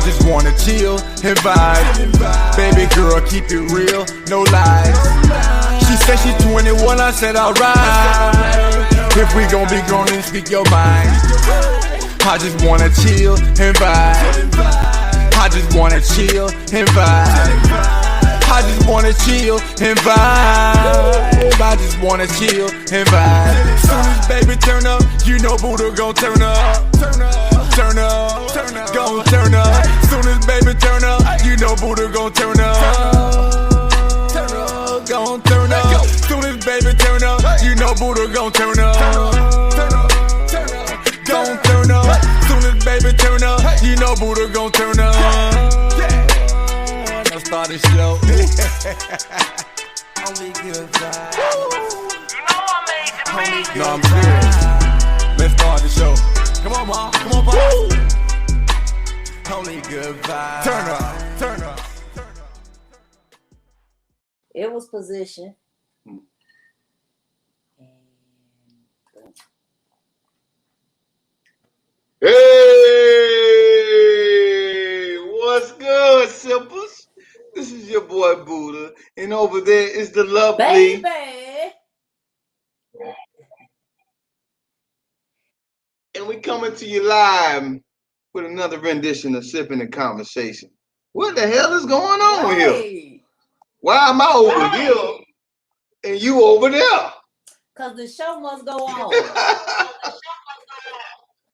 just wanna chill and vibe. Baby girl, keep it real, no lies. She said she's 21, I said alright. If we gon' be grown, then speak your mind. I just wanna chill and vibe. I just wanna chill and vibe. I just wanna chill and vibe. I just wanna chill and vibe. Soon as baby turn up, you know Buddha gon' turn up. Turn up, gon' turn up. Soon as baby turn up, you know Buddha gon' turn up. Gon' turn up. Soon as baby turn up, you know Buddha gon' turn up. Gon' turn up. Soon as baby turn up, you know Buddha gon' turn up. Let's start it slow. Only good vibes. No, I'm serious. Let's start the show. Come on, Mom. Come on, Mom. Only good vibes. Turn up. Turn up. It was position. Hey, what's good, Simples? This is your boy Buddha, and over there is the lovely Baby. And we coming to you live with another rendition of Sipping the Conversation. What the hell is going on here? Why am I over here and you over there? Because the show must go on.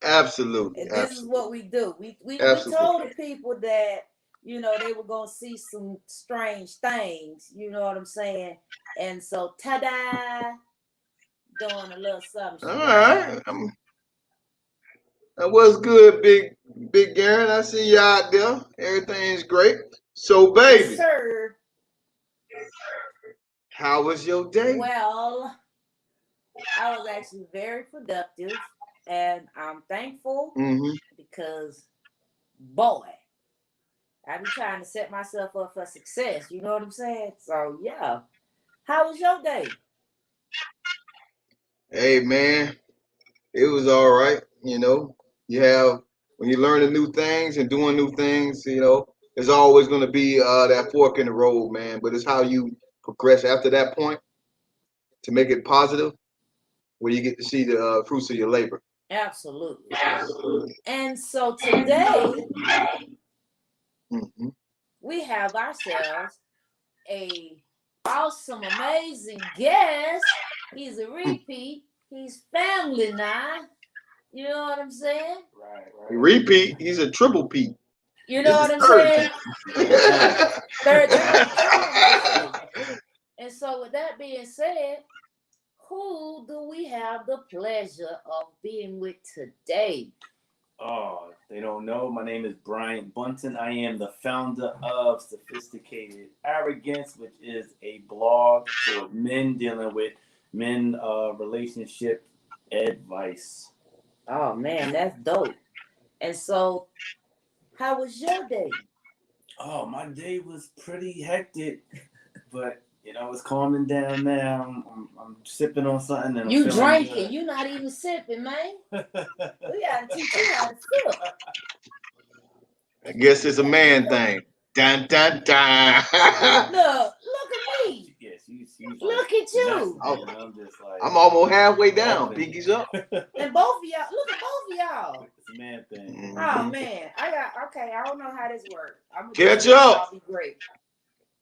Absolutely. And this is what we do. We told the people that, you know, they were going to see some strange things. You know what I'm saying? And so, ta-da, doing a little something. All right. What's good, Big Garen? I see you out there. Everything's great. So, baby. Yes, sir. How was your day? Well, I was actually very productive. And I'm thankful because, boy, I be trying to set myself up for success. You know what I'm saying? So, yeah. How was your day? Hey, man, it was all right. You know, when you're learning new things and doing new things, you know, there's always going to be that fork in the road, man. But it's how you progress after that point to make it positive, where you get to see the fruits of your labor. Absolutely. And so today, we have ourselves a awesome, amazing guest. He's a repeat. He's family now. You know what I'm saying? Right. Repeat. He's a triple P. You know what I'm saying? Third time. And so with that being said, who do we have the pleasure of being with today? Oh, they don't know. My name is Bryant Buntin. I am the founder of Sophisticated Arrogance, which is a blog for men dealing with men relationship advice. Oh, man, that's dope. And so, how was your day? Oh, my day was pretty hectic, but you know, it's calming down now. I'm sipping on something. And you drinking. You're not even sipping, man. We got to teach you how to sip. I guess it's a man thing. Dun, dun, dun. Look at me. Yes, look at you. I'm just like, I'm almost halfway down. Pinkies up. And both of y'all, look at both of y'all. It's a man thing. Oh, man. I don't know how this works. Catch up. I'll be great.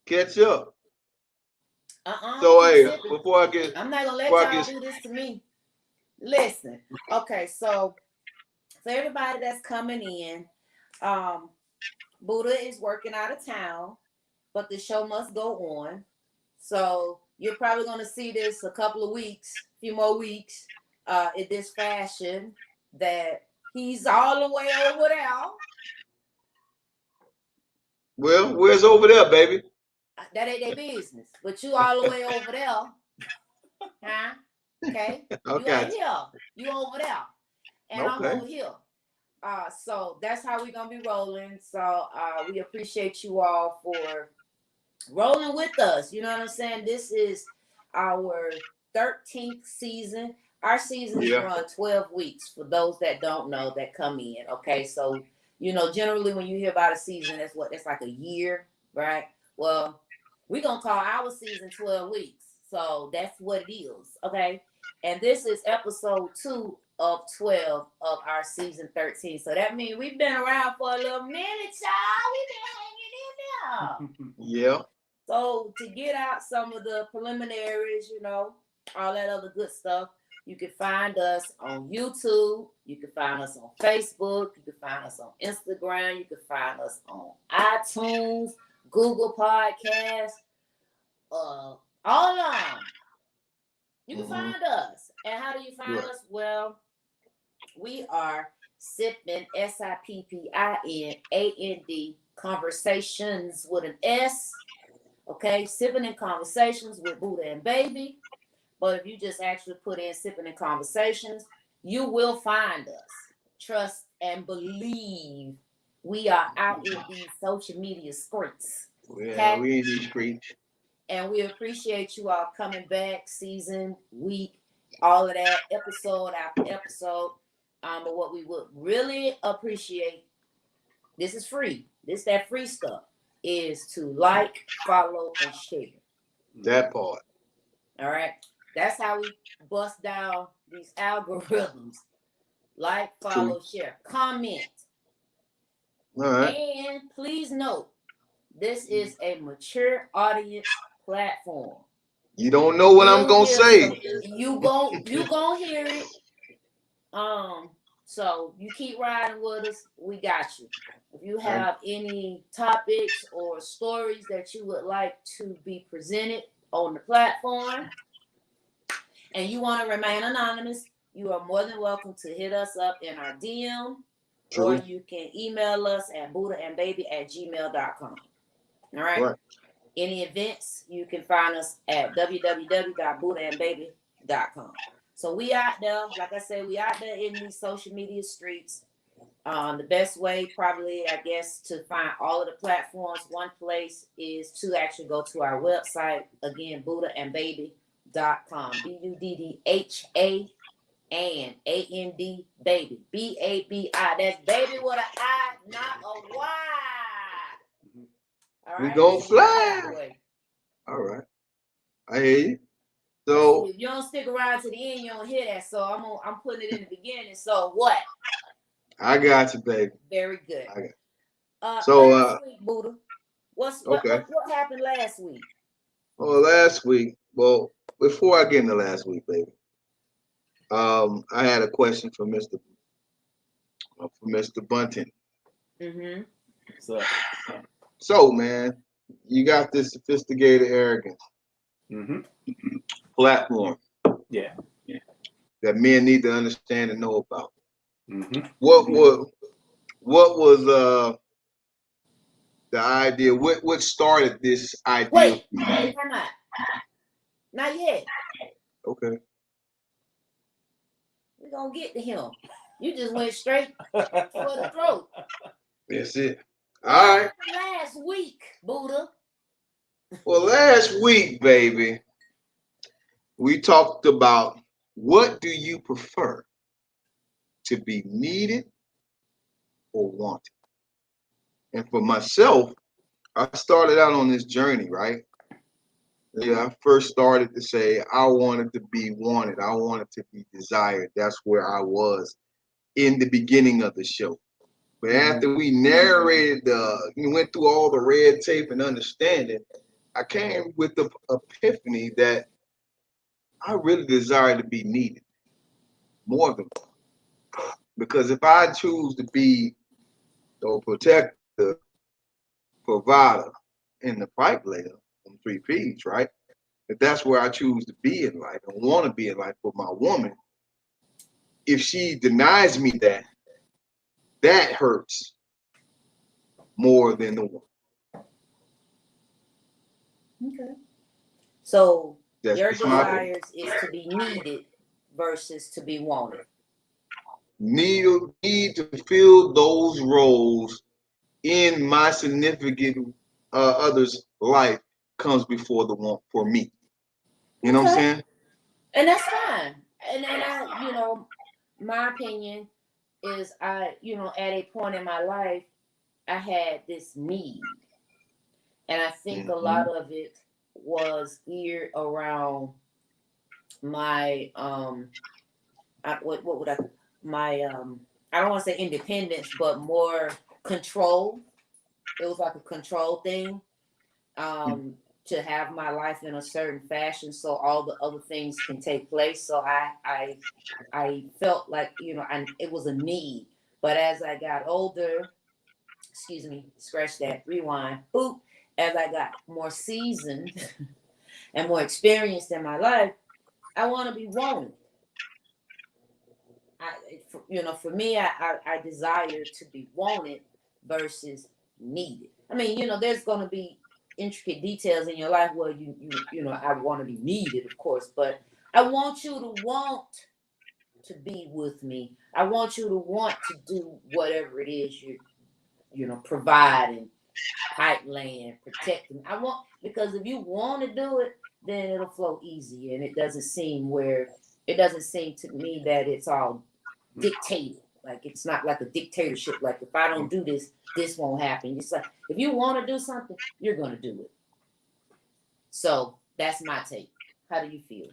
Catch up. So, hey, before I get... I'm not going to let y'all do this to me. Listen. Okay, so for everybody that's coming in, Buddha is working out of town, but the show must go on. So you're probably going to see this a few more weeks, in this fashion that he's all the way over there. Well, where's over there, baby? That ain't their business. But you all the way over there. Huh? Okay? You ain't here. You over there. And I'm over here. So that's how we're going to be rolling. So we appreciate you all for rolling with us. You know what I'm saying? This is our 13th season. Our seasons run 12 weeks for those that don't know that come in. Okay, so You know, generally when you hear about a season, that's like a year, right? Well, we're gonna call our season 12 weeks. So that's what it is. Okay. And this is episode 2 of 12 of our season 13. So that means we've been around for a little minute, y'all. We've been hanging in there. Yeah. So to get out some of the preliminaries, all that other good stuff, you can find us on YouTube. You can find us on Facebook. You can find us on Instagram. You can find us on iTunes, Google Podcasts, all of them. You can find us. And how do you find us? Well, we are Sippin, SIPPINAND, Conversations with an S. Okay, Sipping and Conversations with Buddha and Baby. But if you just actually put in Sipping and Conversations, you will find us. Trust and believe we are out in these social media streets. Yeah, we in these streets. And we appreciate you all coming back, season, week, all of that, episode after episode. But what we would really appreciate, this is free. That free stuff, is to like, follow, and share. That part. All right. That's how we bust down these algorithms. Like, follow, share, comment. All right. And please note, this is a mature audience platform. You don't know what I'm gonna say. You gonna hear it. So you keep riding with us. We got you. If you have any topics or stories that you would like to be presented on the platform, and you want to remain anonymous, you are more than welcome to hit us up in our DM. True. Or you can email us at buddhaandbaby@gmail.com. All right. Any events, you can find us at www.buddhaandbaby.com. So we out there, like I said, we out there in these social media streets. The best way, probably, I guess, to find all of the platforms, one place is to actually go to our website. Again, buddhaandbaby.com. BUDDHA and AND baby. BABI. That's baby with an I, not a Y. All right? We gonna fly. All right. I hear you. So if you don't stick around to the end, you don't hear that. So I'm putting it in the beginning. So what? I got you, baby. Very good. I got you. So last week, Buddha. What happened last week? Well, last week. Well, before I get into last week, baby, I had a question for Mr. Buntin. Mm-hmm. So, man, you got this sophisticated arrogance platform. Yeah. That men need to understand and know about. Mm-hmm. What was the idea? What started this idea? Wait, come on. Not yet. Okay. We're gonna get to him. You just went straight for the throat. That's it. All right. Last week, Buddha. Well, last week, baby, we talked about what do you prefer, to be needed or wanted? And for myself, I started out on this journey, right? Yeah, I first started to say I wanted to be wanted. I wanted to be desired. That's where I was in the beginning of the show. But after we narrated, we went through all the red tape and understanding, I came with the epiphany that I really desire to be needed more than one. Because if I choose to be the protector, provider, and the pipe layer on 3 P's, right? If that's where I choose to be in life and want to be in life with my woman, if she denies me that hurts more than the one. Okay. So That's your desires is to be needed versus to be wanted. Need to fill those roles in my significant other's life comes before the one for me. You know what I'm saying? And that's fine. And I, my opinion is I, at a point in my life, I had this need. And I think a lot of it was geared around my what would I my I don't want to say independence, but more control. It was like a control thing. To have my life in a certain fashion so all the other things can take place. So I felt like, it was a need. But as I got older, excuse me, scratch that, rewind, boop. As I got more seasoned and more experienced in my life, I want to be wanted. For me, I desire to be wanted versus needed. I mean, there's going to be intricate details in your life where I want to be needed, of course, but I want you to want to be with me. I want you to want to do whatever it is you're providing, pipe land, protecting. Because if you want to do it, then it'll flow easy, and it doesn't seem to me that it's all dictated. Like it's not like a dictatorship. Like if I don't do this, this won't happen. It's like if you want to do something, you're gonna do it. So that's my take. How do you feel?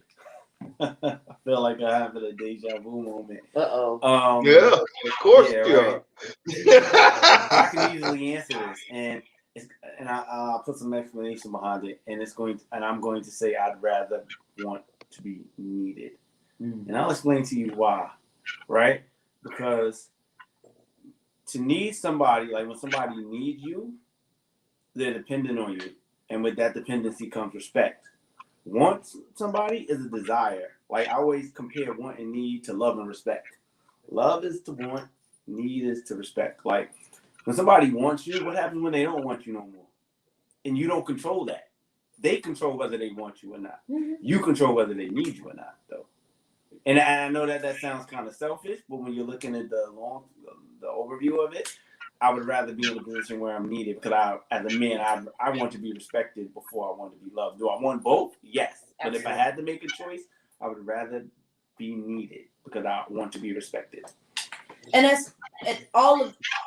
I feel like I have a deja vu moment. Yeah, of course you are. I can easily answer this, and I'll put some explanation behind it, and I'm going to say I'd rather want to be needed, and I'll explain to you why. Right? Because to need somebody, like when somebody needs you, they're dependent on you, and with that dependency comes respect. Want somebody is a desire. Like I always compare want and need to love and respect. Love is to want, need is to respect. Like when somebody wants you, what happens when they don't want you no more? And you don't control that. They control whether they want you or not. You control whether they need you or not, though. And I know that sounds kind of selfish, but when you're looking at the overview of it, I would rather be in a position where I'm needed because as a man, I want to be respected before I want to be loved. Do I want both? Yes. But if I had to make a choice, I would rather be needed because I want to be respected. And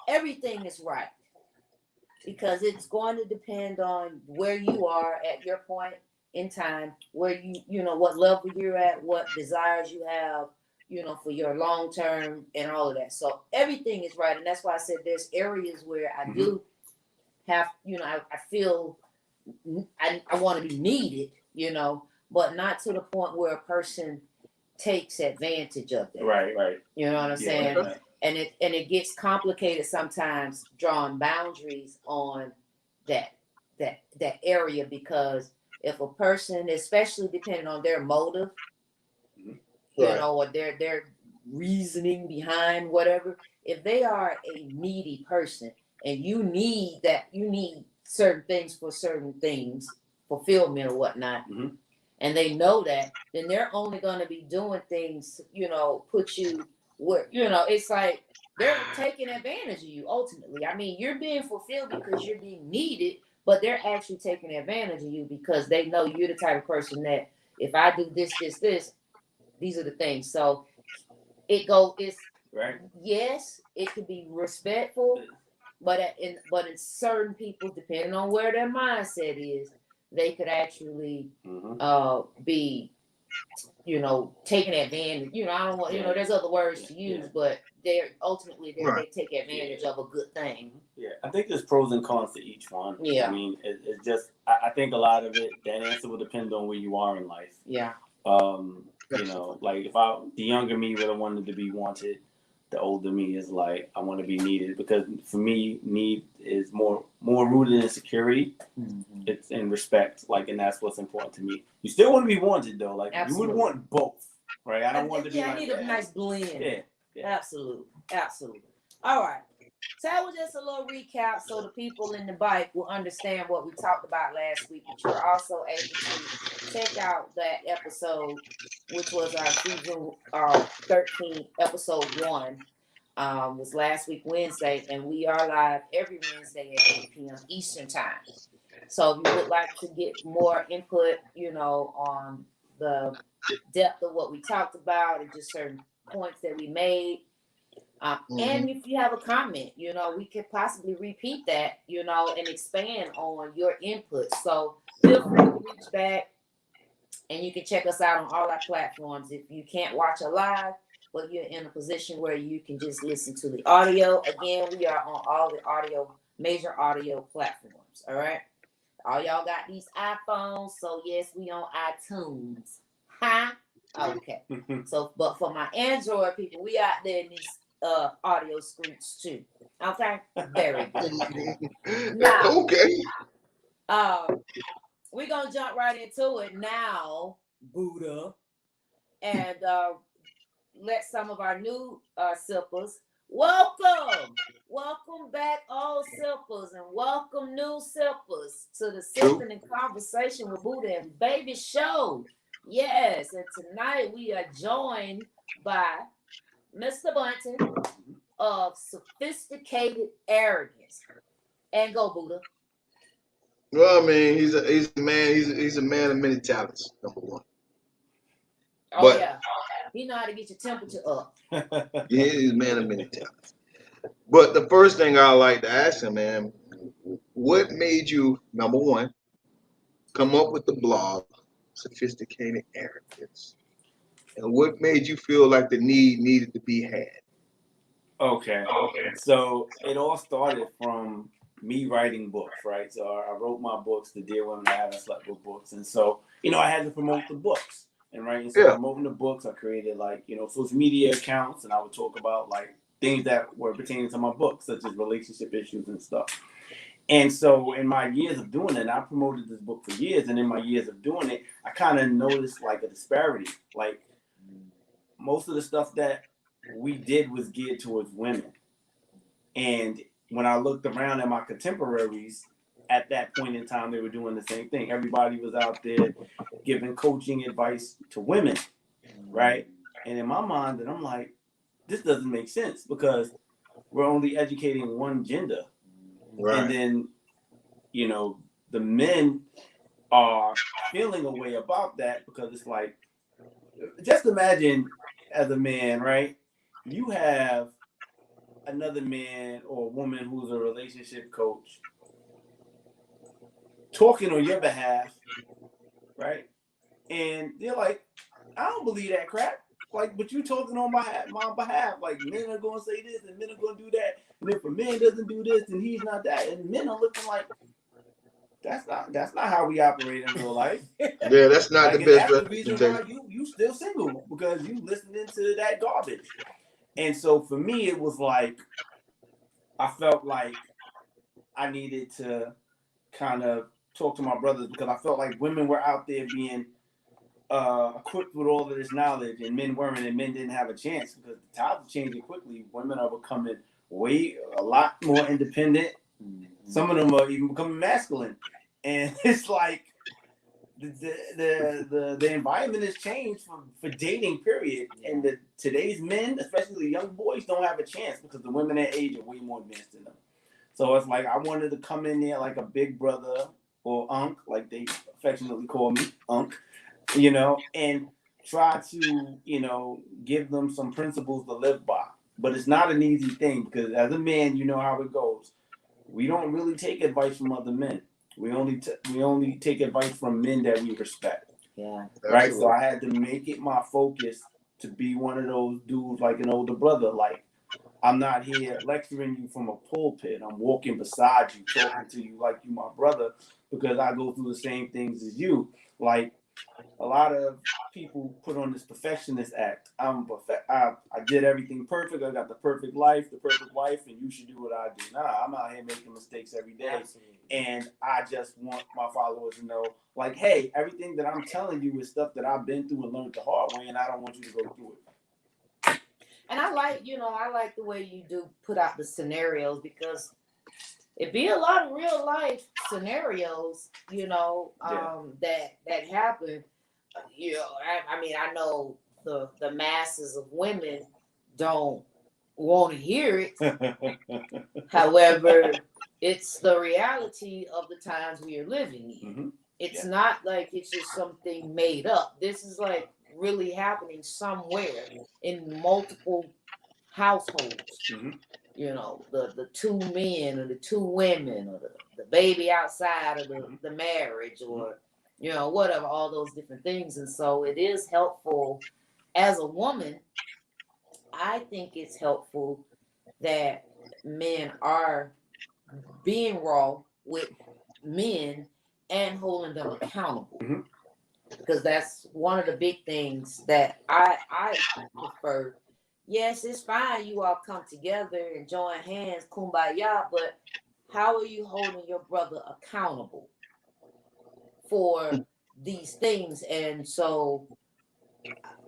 everything is right because it's going to depend on where you are at your point in time, where what level you're at, what desires you have, for your long term and all of that. So everything is right. And that's why I said there's areas where I do have, I feel I want to be needed, but not to the point where a person takes advantage of that. Right. You know what I'm saying? Right. And it gets complicated sometimes drawing boundaries on that area because if a person, especially depending on their motive, or their reasoning behind whatever, if they are a needy person and you need certain things for certain things, fulfillment or whatnot, and they know that, then they're only going to be doing things, put you where, it's like they're taking advantage of you ultimately. I mean, you're being fulfilled because you're being needed, but they're actually taking advantage of you because they know you're the type of person that if I do this, these are the things. So it's right. Yes, it could be respectful, but in certain people, depending on where their mindset is, they could actually be, taking advantage. I don't want, there's other words to use, but they take advantage of a good thing. Yeah, I think there's pros and cons to each one. Yeah. I mean, it's just, I think a lot of it, that answer will depend on where you are in life. Yeah. Like if the younger me would have wanted to be wanted, the older me is like, I want to be needed because for me, need is more rooted in security. It's in respect, and that's what's important to me. You still want to be wanted though, Absolutely. You would want both, right? I don't want to be I need a nice blend. Yeah. Absolutely. All right. So that was just a little recap so the people in the bike will understand what we talked about last week. But you're also able to check out that episode, which was our season 13, episode 1. Was last week Wednesday, and we are live every Wednesday at 8 p.m. Eastern Time. So if you would like to get more input, on the depth of what we talked about and just certain points that we made, And if you have a comment, we could possibly repeat that, and expand on your input. So feel free to reach back, and you can check us out on all our platforms. If you can't watch it live, but you're in a position where you can just listen to the audio. Again, we are on all the major audio platforms. All right. All y'all got these iPhones, so yes, we on iTunes. Huh? Okay. So, but for my Android people, we out there in these audio streets too. Okay. Very good. Now, we're gonna jump right into it now, Buddha, and let some of our new sippers welcome back, old sippers, and welcome new sippers to the Sipping and Conversation with Buddha and Baby show. Yes, and tonight we are joined by Mr. Buntin of Sophisticated Arrogance. And go, Buddha. Well, I mean, he's a man. He's a man of many talents. Number one. Oh, but, yeah. He know how to get your temperature up. Yeah, he's a man of many talents. But the first thing I like to ask him, man, what made you, number one, come up with the blog, Sophisticated Arrogance? And what made you feel like the need needed to be had? Okay. So it all started from me writing books, right? So I wrote my books, The Dear Women I Haven't Slept With books. And so, I had to promote the books. And right, and so promoting the books, I created social media accounts, and I would talk about things that were pertaining to my book, such as relationship issues and stuff. And so in my years of doing it, I promoted this book for years, and in my years of doing it, I kind of noticed a disparity. Most of the stuff that we did was geared towards women. And when I looked around at my contemporaries, at that point in time, they were doing the same thing. Everybody was out there giving coaching advice to women, right? And in my mind, I'm like, this doesn't make sense because we're only educating one gender. Right. And then, the men are feeling a way about that because it's just imagine as a man, right? You have another man or woman who's a relationship coach talking on your behalf, right? And they're like, I don't believe that crap. But you talking on my behalf. Men are going to say this and men are going to do that. And if a man doesn't do this, then he's not that. And men are looking like, that's not how we operate in real life. Yeah, that's not the best representation. That's the reason why you still single, because you listening to that garbage. And so for me, it was I felt like I needed to kind of talk to my brothers because I felt like women were out there being equipped with all of this knowledge and men weren't, and men didn't have a chance because the times are changing quickly. Women are becoming a lot more independent. Some of them are even becoming masculine. And it's the environment has changed for dating, period. And today's men, especially the young boys, don't have a chance because the women that age are way more advanced than them. So it's I wanted to come in there like a big brother or Unc, like they affectionately call me, Unc, and try to, give them some principles to live by. But it's not an easy thing because as a man, you know how it goes. We don't really take advice from other men. We only take advice from men that we respect. Yeah. Right. So I had to make it my focus to be one of those dudes like an older brother. I'm not here lecturing you from a pulpit. I'm walking beside you, talking to you like you my brother, because I go through the same things as you. A lot of people put on this perfectionist act. I did everything perfect. I got the perfect life, the perfect wife, and you should do what I do. Nah, I'm out here making mistakes every day. Absolutely. And I just want my followers to know, hey, everything that I'm telling you is stuff that I've been through and learned the hard way, and I don't want you to go through it. And I like the way you do put out the scenarios because it be a lot of real life scenarios, that happen. I know the masses of women don't want to hear it. However, it's the reality of the times we are living in. Mm-hmm. It's not it's just something made up. This is really happening somewhere in multiple households. You know, the two men or the two women or the baby outside of the marriage or, you know, whatever, all those different things. And so it is helpful as a woman. I think it's helpful that men are being raw with men and holding them accountable. Because that's one of the big things that I prefer. Yes, it's fine you all come together and join hands, kumbaya, but how are you holding your brother accountable for these things? And so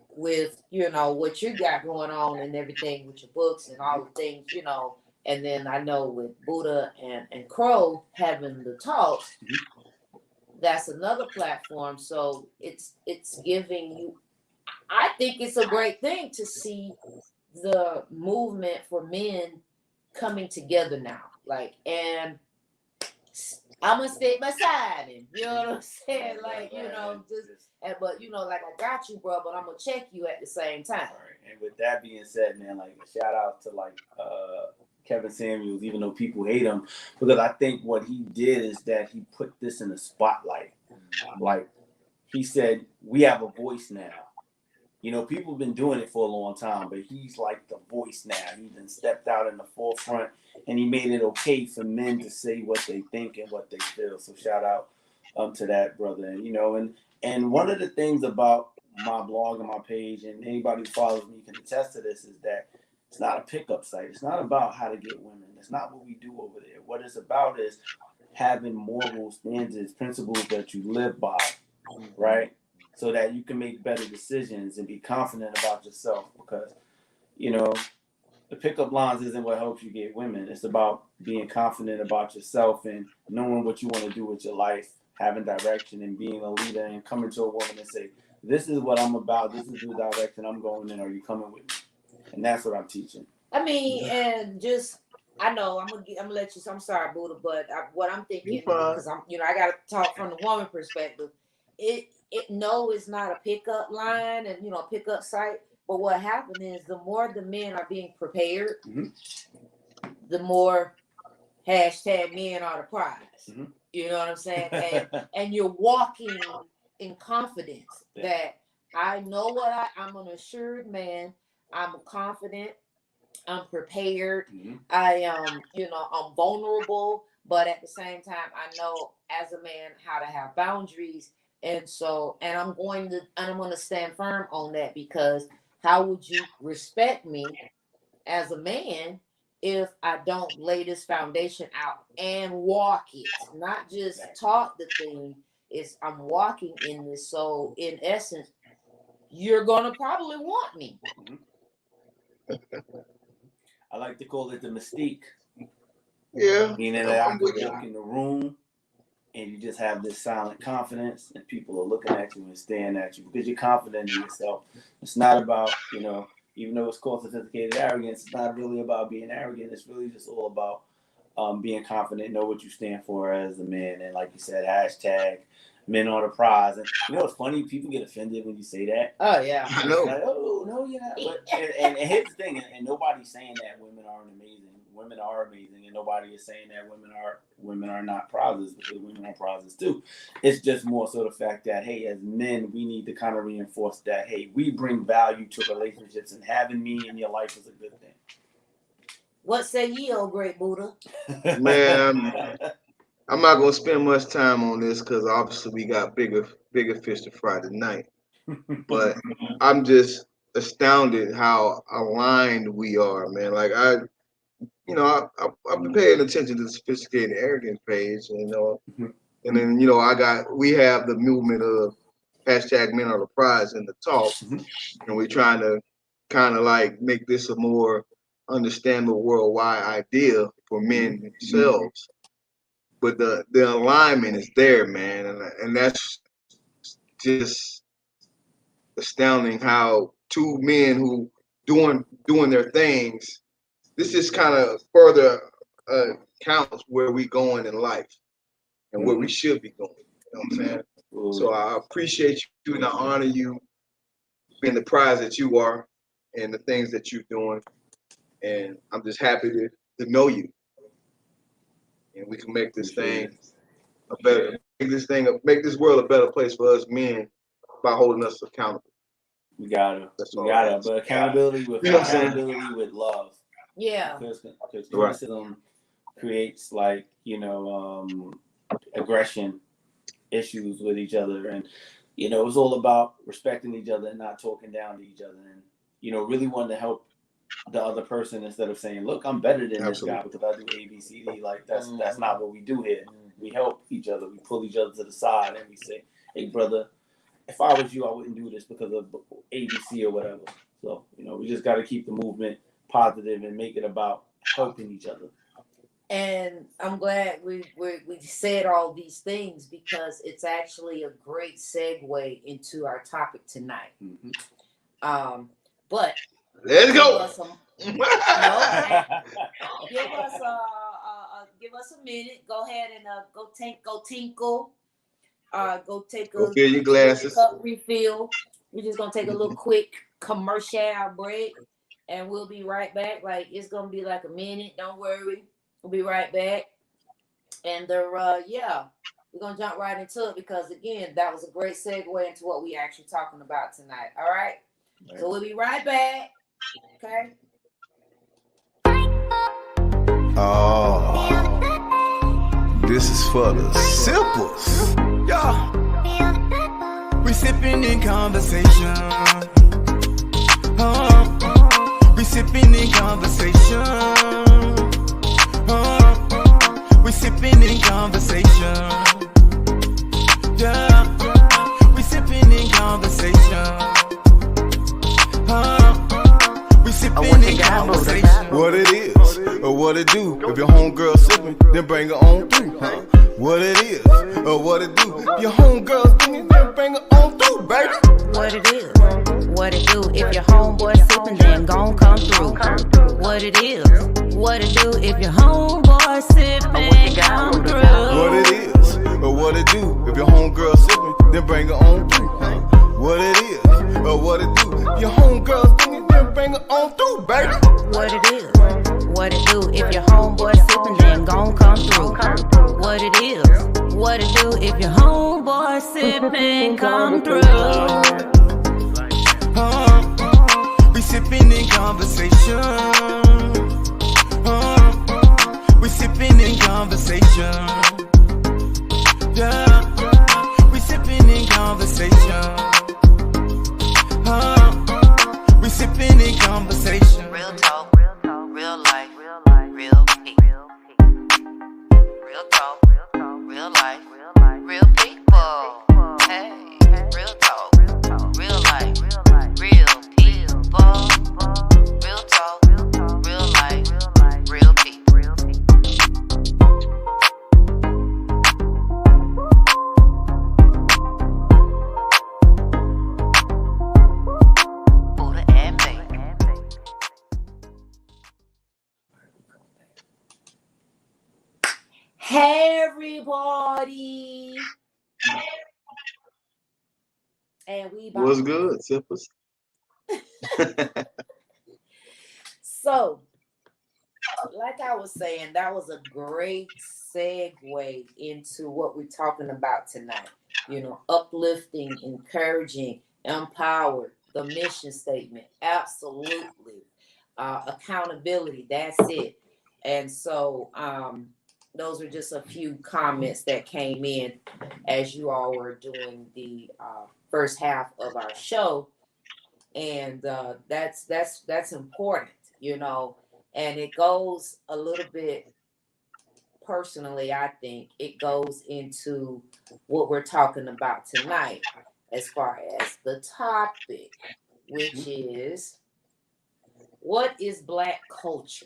with, you know, what you got going on and everything with your books and all the things, you know, and then I know with Buddha and Crow having the talks, that's another platform. So it's giving you, I think it's a great thing to see the movement for men coming together now. Like, and I'm gonna stick beside him. You know what I'm saying? Like, you know, but you know, like, I got you, bro, but I'm gonna check you at the same time. Right. And with that being said, man, like, a shout out to like Kevin Samuels, even though people hate him, because I think what he did is that he put this in the spotlight. Like, he said, we have a voice now. You know, people have been doing it for a long time, but he's like the voice now. He's been stepped out in the forefront, and he made it okay for men to say what they think and what they feel. So shout out to that brother. And, you know, and one of the things about my blog and my page, and anybody who follows me can attest to this, is that it's not a pickup site. It's not about how to get women. That's not what we do over there. What it's about is having moral standards, principles that you live by, right? So that you can make better decisions and be confident about yourself. Because, you know, the pickup lines isn't what helps you get women. It's about being confident about yourself and knowing what you want to do with your life, having direction and being a leader, and coming to a woman and say, this is what I'm about. This is the direction I'm going in. Are you coming with me? And that's what I'm teaching. I mean, and just, I know I'm gonna let you. I'm sorry, Buddha, but what I'm thinking, because I'm, you know, I gotta talk from the woman perspective. No, it's not a pickup line and, you know, pickup site. But what happened is the more the men are being prepared, the more hashtag men are the prize. You know what I'm saying? And you're walking in confidence that I know what I'm an assured man. I'm confident. I'm prepared. I am, you know, I'm vulnerable, but at the same time, I know as a man how to have boundaries. And so, and I'm going to stand firm on that, because how would you respect me as a man if I don't lay this foundation out and walk it, not just talk the thing? I'm walking in this. So in essence, you're going to probably want me. I like to call it the mystique. Yeah. Meaning that I could walk in the room and you just have this silent confidence, and people are looking at you and staring at you because you're confident in yourself. It's not about, you know, even though it's called sophisticated arrogance, it's not really about being arrogant. It's really just all about being confident, know what you stand for as a man. And like you said, hashtag men are the prize. And you know, it's funny, people get offended when you say that. Oh, yeah. I know. Like, oh, no, you're not. But, and here's the thing, and nobody's saying that women aren't amazing. Women are amazing, and nobody is saying that women are not prizes, because women are prizes too. It's just more so the fact that, hey, as men, we need to kind of reinforce that, hey, we bring value to relationships, and having me in your life is a good thing. What say ye, oh great Buddha? Man, I'm not gonna spend much time on this because obviously we got bigger fish to fry tonight. But I'm just astounded how aligned we are, man. Like I've been paying attention to the sophisticated arrogance page, and and then we have the movement of hashtag men are the prize in the talk, and we're trying to kind of like make this a more understandable worldwide idea for men themselves. But the alignment is there, man, and that's just astounding how two men who doing their things. This just kind of further counts where we going in life and where we should be going. You know what I'm saying? So I appreciate you and I honor you being the prize that you are and the things that you're doing. And I'm just happy to know you. And we can make this thing a better, make this world a better place for us men by holding us accountable. We gotta, but accountability with love. Yeah. Because criticism creates aggression issues with each other, and it's all about respecting each other and not talking down to each other, and really wanting to help the other person instead of saying, look, I'm better than this guy because I do A, B, C, D. Like that's not what we do here. We help each other. We pull each other to the side and we say, hey brother, if I was you, I wouldn't do this because of A, B, C or whatever. So, we just got to keep the movement positive and make it about helping each other. And I'm glad we said all these things because it's actually a great segue into our topic tonight. Mm-hmm. But let's go. Give us a minute. Go ahead and go tinkle. Go take go fill your glasses. Cup refill. We're just gonna take a little quick commercial break, and we'll be right back. Like it's gonna be like a minute. Don't worry. We'll be right back. And we're gonna jump right into it because again, that was a great segue into what we actually talking about tonight. All right. So we'll be right back. Okay. Oh, this is for the simples. Yeah. We sipping in conversation. We sipping in conversation. We sipping in conversation. Yeah. We sipping in conversation. We sipping in conversation. What it is, or what it do. If your homegirl sipping, then bring her on through. What it is, or what it do. If your homegirl sipping, then bring her on through, baby. What it is, what it do. If your homeboy sipping, then gon' come through. What it is, what it do. If your homeboy sipping, come through. What it is, or what it do. If your homegirl sipping, then bring her on through. What it is, or what it do. If your homegirl sipping, then bring her on through, baby. What it is, what it do. If your homeboy sipping, then gon' come through. What it is, what it do. If your homeboy sipping, come through. We sipping in conversation. We sipping in conversation. Yeah. We sipping in conversation. We sipping in conversation. Real talk, real life, real people. Real talk, real life, real people. Hey, real talk, real life, real people. Real talk, real life, real people. Buddha and Baby. Hey everybody. And we What's good, simples? So, like I was saying, that was a great segue into what we're talking about tonight. Uplifting, encouraging, empowered, the mission statement. Absolutely. Accountability. That's it. And so, those are just a few comments that came in as you all were doing the first half of our show. And that's important, and it goes a little bit personally. I think it goes into what we're talking about tonight as far as the topic, which is what is Black culture?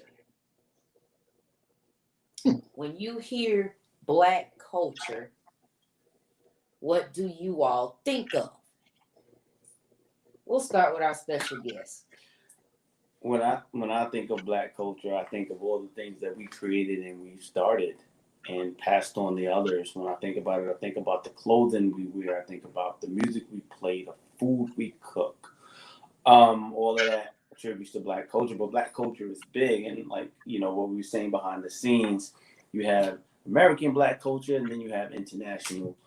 When you hear Black culture, what do you all think of? We'll start with our special guest. When I think of Black culture, I think of all the things that we created and we started and passed on to others. When I think about it, I think about the clothing we wear. I think about the music we play, the food we cook, all of that tributes to Black culture, but Black culture is big. And like, you know, what we were saying behind the scenes, you have American Black culture, and then you have international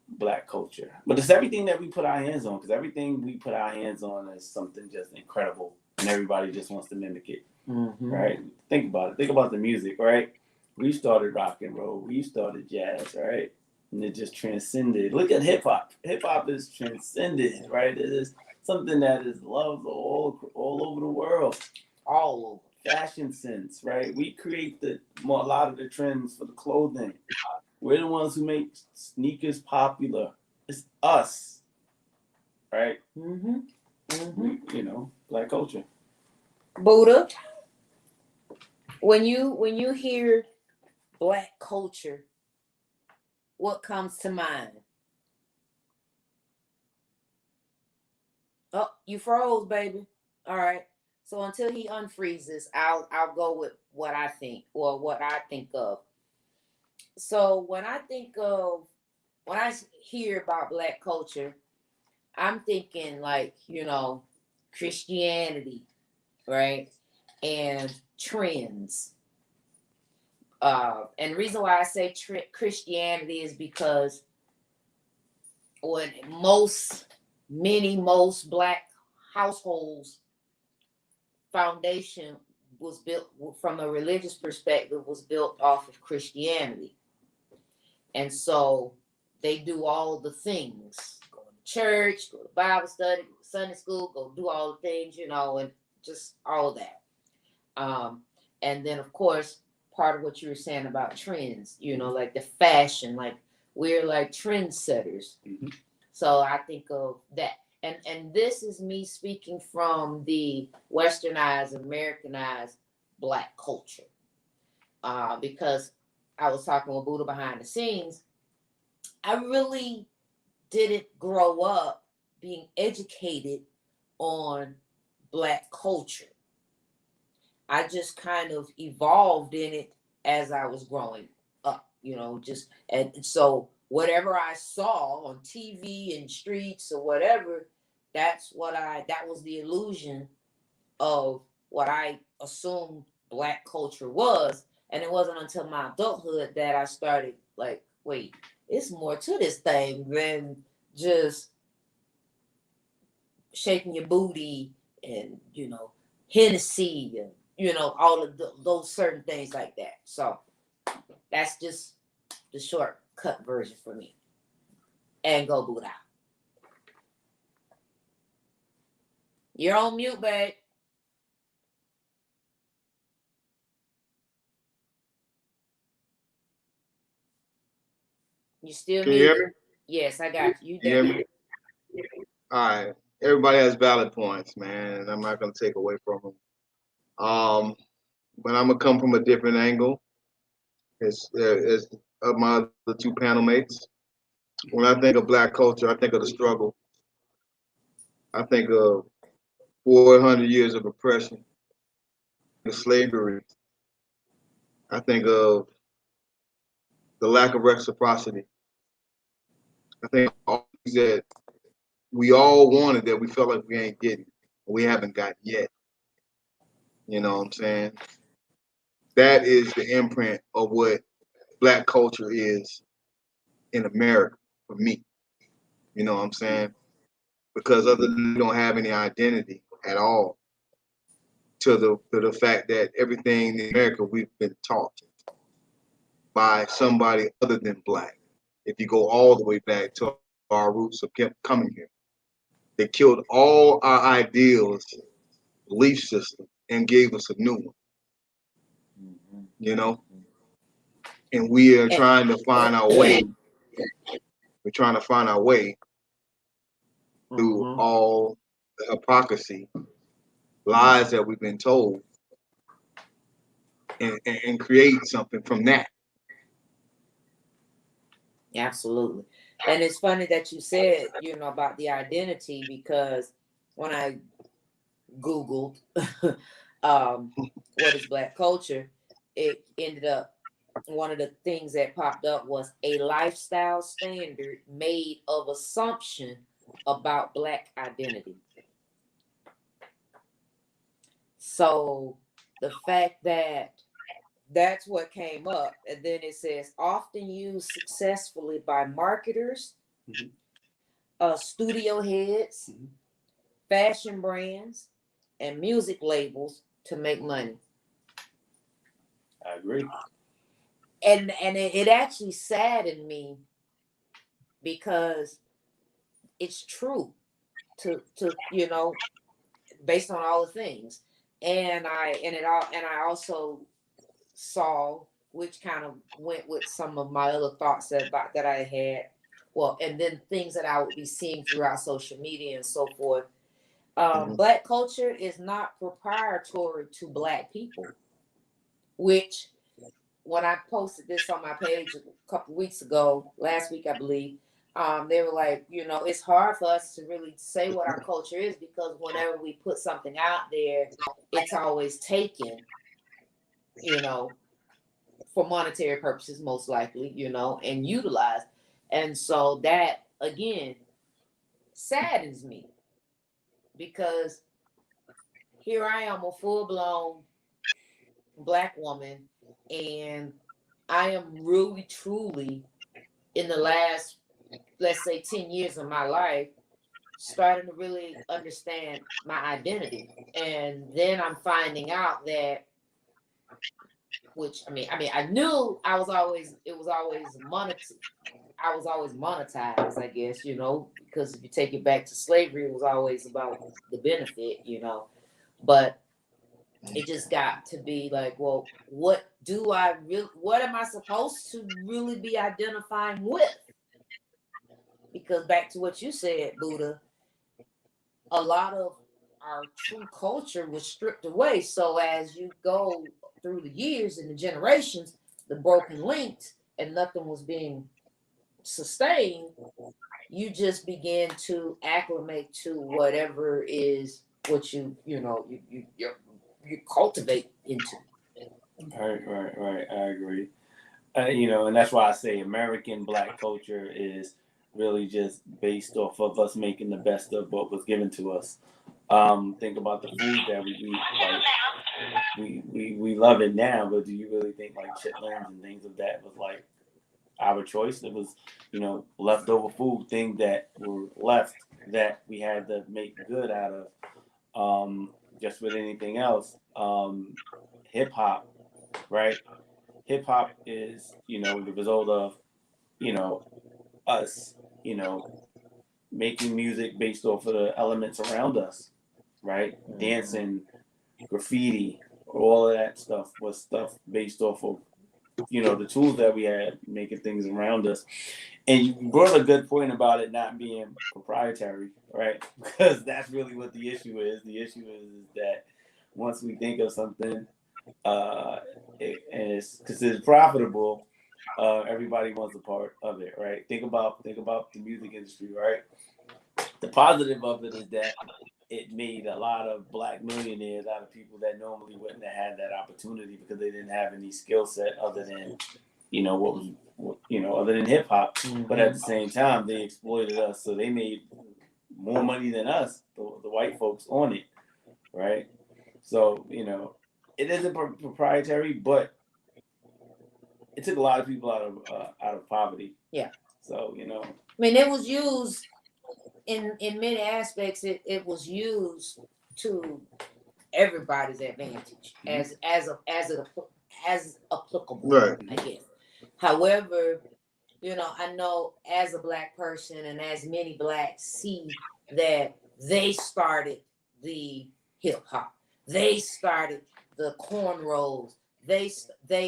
Black culture. But it's everything that we put our hands on, because everything we put our hands on is something just incredible, and everybody just wants to mimic it. Right? Think about it. Think about the music, right? We started rock and roll. We started jazz, right? And it just transcended. Look at hip hop. Hip hop is transcended, right? It is something that is loved all over the world. All over. Fashion sense, right? We create a lot of the trends for the clothing. We're the ones who make sneakers popular. It's us, right? You know, Black culture. Buddha, when you hear Black culture, what comes to mind? Oh, you froze, baby. All right. So until he unfreezes, I'll go with what I think, or what I think of. So when I hear about Black culture, I'm thinking like, you know, Christianity, right? And trends. And the reason why I say Christianity is because when most Black households foundation was built from a religious perspective, was built off of Christianity. And so they do all the things, go to church, go to Bible study, go to Sunday school, go do all the things, you know, and just all of that. And then of course, part of what you were saying about trends, you know, like the fashion, like we're like trendsetters. So I think of that. And this is me speaking from the westernized, Americanized Black culture. Because I was talking with Buddha behind the scenes, I really didn't grow up being educated on Black culture. I just kind of evolved in it as I was growing up, you know, and so whatever I saw on TV and streets or whatever, that was the illusion of what I assumed Black culture was. And it wasn't until my adulthood that I started like, wait, it's more to this thing than just shaking your booty and, you know, Hennessy and, you know, all of those certain things like that. So that's just the shortcut version for me. And go Buddha. You're on mute, babe. You still Can you hear me? Yes, I got you. You hear me? All right. Everybody has valid points, man, and I'm not gonna take away from them. But I'm gonna come from a different angle. As of my other two panel mates. When I think of Black culture, I think of the struggle. I think of 400 years of oppression, the slavery. I think of the lack of reciprocity. I think all things that we all wanted that we felt like we ain't getting, we haven't got yet. You know what I'm saying? That is the imprint of what Black culture is in America for me. You know what I'm saying? Because other than we don't have any identity at all to the fact that everything in America we've been taught by somebody other than Black. If you go all the way back to our roots of coming here, they killed all our ideals, belief system, and gave us a new one. You know, and we are trying to find our way. We're trying to find our way through all the hypocrisy, lies that we've been told, and create something from that. Absolutely. And it's funny that you said, you know, about the identity, because when I Googled what is Black culture, it ended up, one of the things that popped up was a lifestyle standard made of assumption about Black identity. So the fact that that's what came up, and then it says often used successfully by marketers, studio heads, fashion brands, and music labels to make money. I agree. And it actually saddened me because it's true to based on all the things. And I also saw, which kind of went with some of my other thoughts that I had. Well, and then things that I would be seeing throughout social media and so forth. Black culture is not proprietary to Black people, which when I posted this on my page a couple weeks ago, last week, I believe, they were like, it's hard for us to really say what our culture is because whenever we put something out there, it's always taken, for monetary purposes, most likely, and utilized. And so that, again, saddens me because here I am, a full-blown Black woman, and I am really, truly, in the last, let's say, 10 years of my life, starting to really understand my identity. And then I'm finding out that, I knew I was always monetized, I guess, because if you take it back to slavery, it was always about the benefit, but it just got to be like, well, what am I supposed to really be identifying with? Because back to what you said, Buddha, a lot of our true culture was stripped away. So as you go through the years and the generations, the broken links, and nothing was being sustained, you just begin to acclimate to whatever is what you cultivate into. Right. I agree. And that's why I say American Black culture is really just based off of us making the best of what was given to us. Think about the food that we eat. Like, we love it now, but do you really think like chitlins and things of that was like our choice? It was, leftover food, things that were left that we had to make good out of. Just with anything else, hip hop, right? Hip hop is, the result of, us, making music based off of the elements around us, right? Dancing, graffiti, all of that stuff was stuff based off of, the tools that we had making things around us. And you brought a good point about it not being proprietary, right? Because that's really what the issue is. The issue is that once we think of something and it's considered profitable, everybody wants a part of it, right? Think about the music industry, right? The positive of it is that it made a lot of Black millionaires out of people that normally wouldn't have had that opportunity because they didn't have any skill set other than, other than hip hop. But at the same time, they exploited us, so they made more money than us, the white folks, on it, right? So it isn't proprietary, but it took a lot of people out of poverty. Yeah. So it was used in many aspects. It was used to everybody's advantage as applicable, right? I guess. However, I know as a Black person and as many Blacks see that they started the hip hop, they started the cornrows, they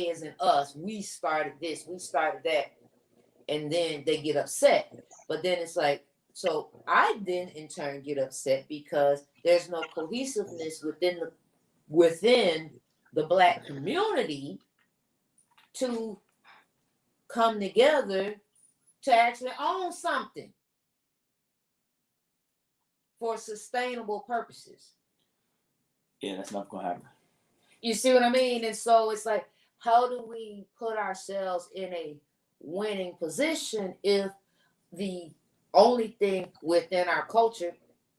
as in us, we started this, we started that, and then they get upset. But then it's like, so I then in turn get upset because there's no cohesiveness within the Black community to come together to actually own something for sustainable purposes. Yeah, that's not gonna happen. You see what I mean? And so it's like, how do we put ourselves in a winning position if the only thing within our culture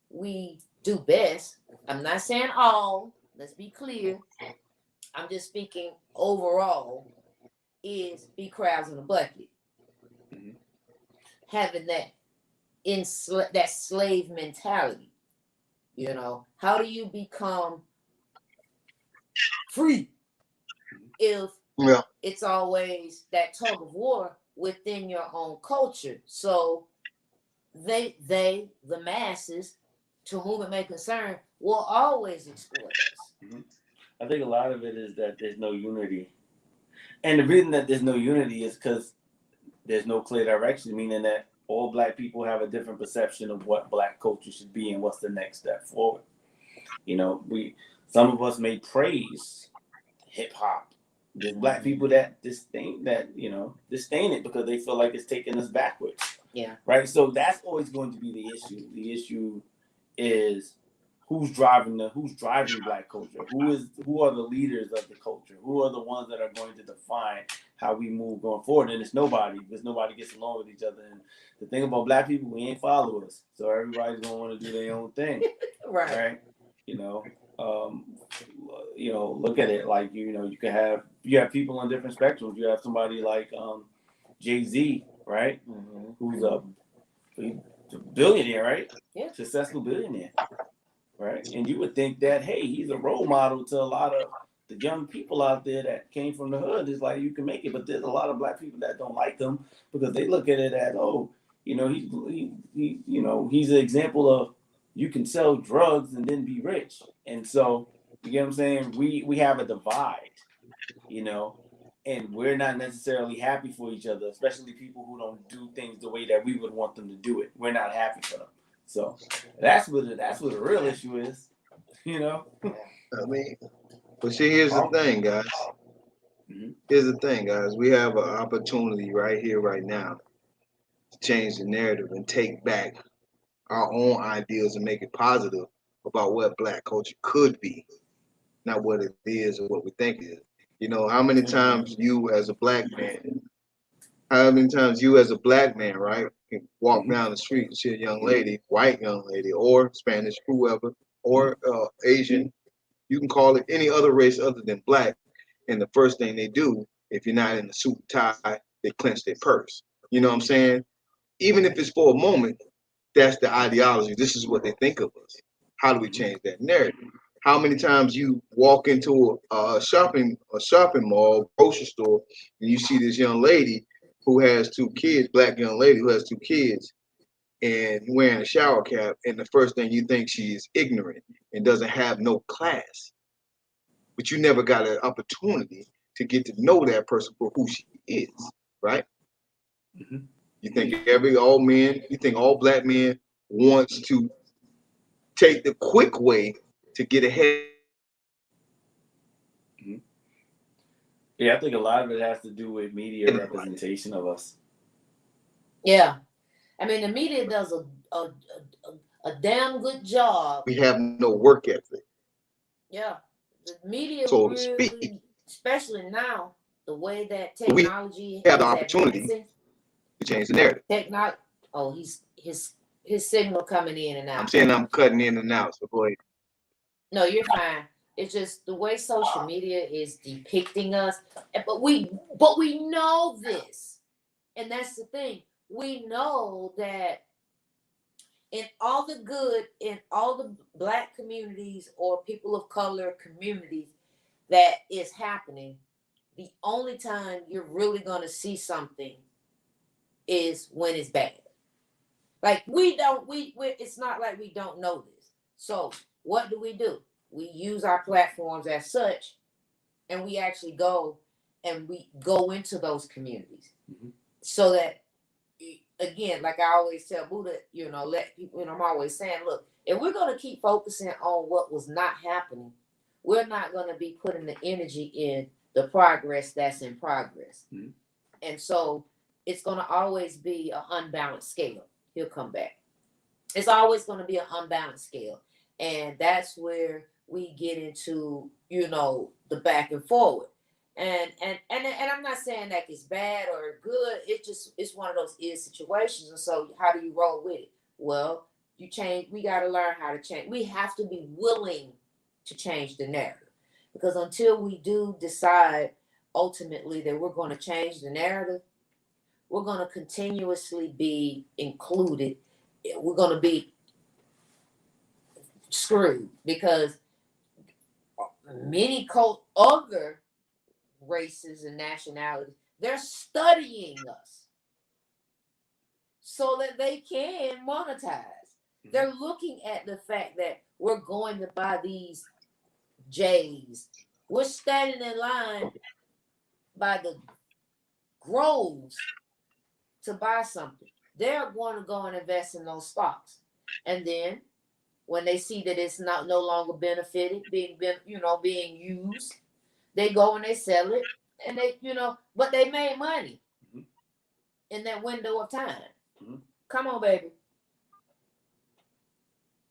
we do best, I'm not saying all, let's be clear, I'm just speaking overall, is be crabs in a bucket. Mm-hmm. Having that that slave mentality. You know, how do you become free if it's always that tug of war within your own culture? So they the masses, to whom it may concern, will always exploit us. Mm-hmm. I think a lot of it is that there's no unity. And the reason that there's no unity is because there's no clear direction, meaning that all Black people have a different perception of what Black culture should be and what's the next step forward. You know, some of us may praise hip hop. There's Black people that disdain it because they feel like it's taking us backwards. Yeah. Right. So that's always going to be the issue. The issue is who's driving Black culture? Who are the leaders of the culture? Who are the ones that are going to define how we move going forward? And it's nobody, because nobody gets along with each other. And the thing about Black people, we ain't followers, so everybody's gonna want to do their own thing. Right. You know, look at it like you have people on different spectrums. You have somebody like Jay-Z, right? Mm-hmm. Who's a billionaire, right? Yeah. Successful billionaire. Right. And you would think that, hey, he's a role model to a lot of the young people out there that came from the hood. It's like, you can make it. But there's a lot of Black people that don't like him because they look at it as, he's an example of you can sell drugs and then be rich. And so, you get what I'm saying? We have a divide, and we're not necessarily happy for each other, especially people who don't do things the way that we would want them to do it. We're not happy for them. So that's what the real issue is, I mean, but see, here's the thing, guys. Mm-hmm. Here's the thing, guys. We have an opportunity right here, right now, to change the narrative and take back our own ideas and make it positive about what Black culture could be, not what it is or what we think it is. How many times you as a Black man, right, can walk down the street and see a young lady, white young lady, or Spanish, whoever, or Asian, you can call it any other race other than Black, and the first thing they do, if you're not in a suit and tie, they clench their purse. You know what I'm saying? Even if it's for a moment, that's the ideology. This is what they think of us. How do we change that narrative? How many times you walk into a shopping mall, grocery store, and you see this young lady who has 2 kids, Black young lady who has 2 kids, and wearing a shower cap, and the first thing you think she is ignorant and doesn't have no class. But you never got an opportunity to get to know that person for who she is, right? Mm-hmm. You think all Black men wants to take the quick way to get ahead. Mm-hmm. Yeah, I think a lot of it has to do with media representation of us. Yeah. I mean, the media does a damn good job. We have no work ethic. Yeah. The media so really, to speak, especially now, the way that technology we have the opportunity to change the narrative. His signal coming in and out. I'm saying I'm cutting in and out, so go ahead. No, you're fine. It's just the way social media is depicting us. But we know this. And that's the thing. We know that in all the good, in all the Black communities or people of color communities that is happening, the only time you're really going to see something is when it's bad. Like it's not like we don't know this. So what do? We use our platforms as such, and we actually go into those communities. Mm-hmm. So that, again, like I always tell Buddha, let people, I'm always saying, look, if we're going to keep focusing on what was not happening, we're not going to be putting the energy in the progress that's in progress. Mm-hmm. And so it's going to always be an unbalanced scale. He'll come back. It's always going to be an unbalanced scale. And that's where we get into, the back and forward. And I'm not saying that it's bad or good. It's one of those situations. And so how do you roll with it? Well, you change. We got to learn how to change. We have to be willing to change the narrative. Because until we do decide ultimately that we're going to change the narrative, we're going to continuously be included. We're going to be screwed because many other races and nationalities, they're studying us so that they can monetize. They're looking at the fact that we're going to buy these J's. We're standing in line by the groves to buy something. They're going to go and invest in those stocks. And then when they see that it's no longer benefited, being used, they go and they sell it, and they, but they made money in that window of time. Come on, baby.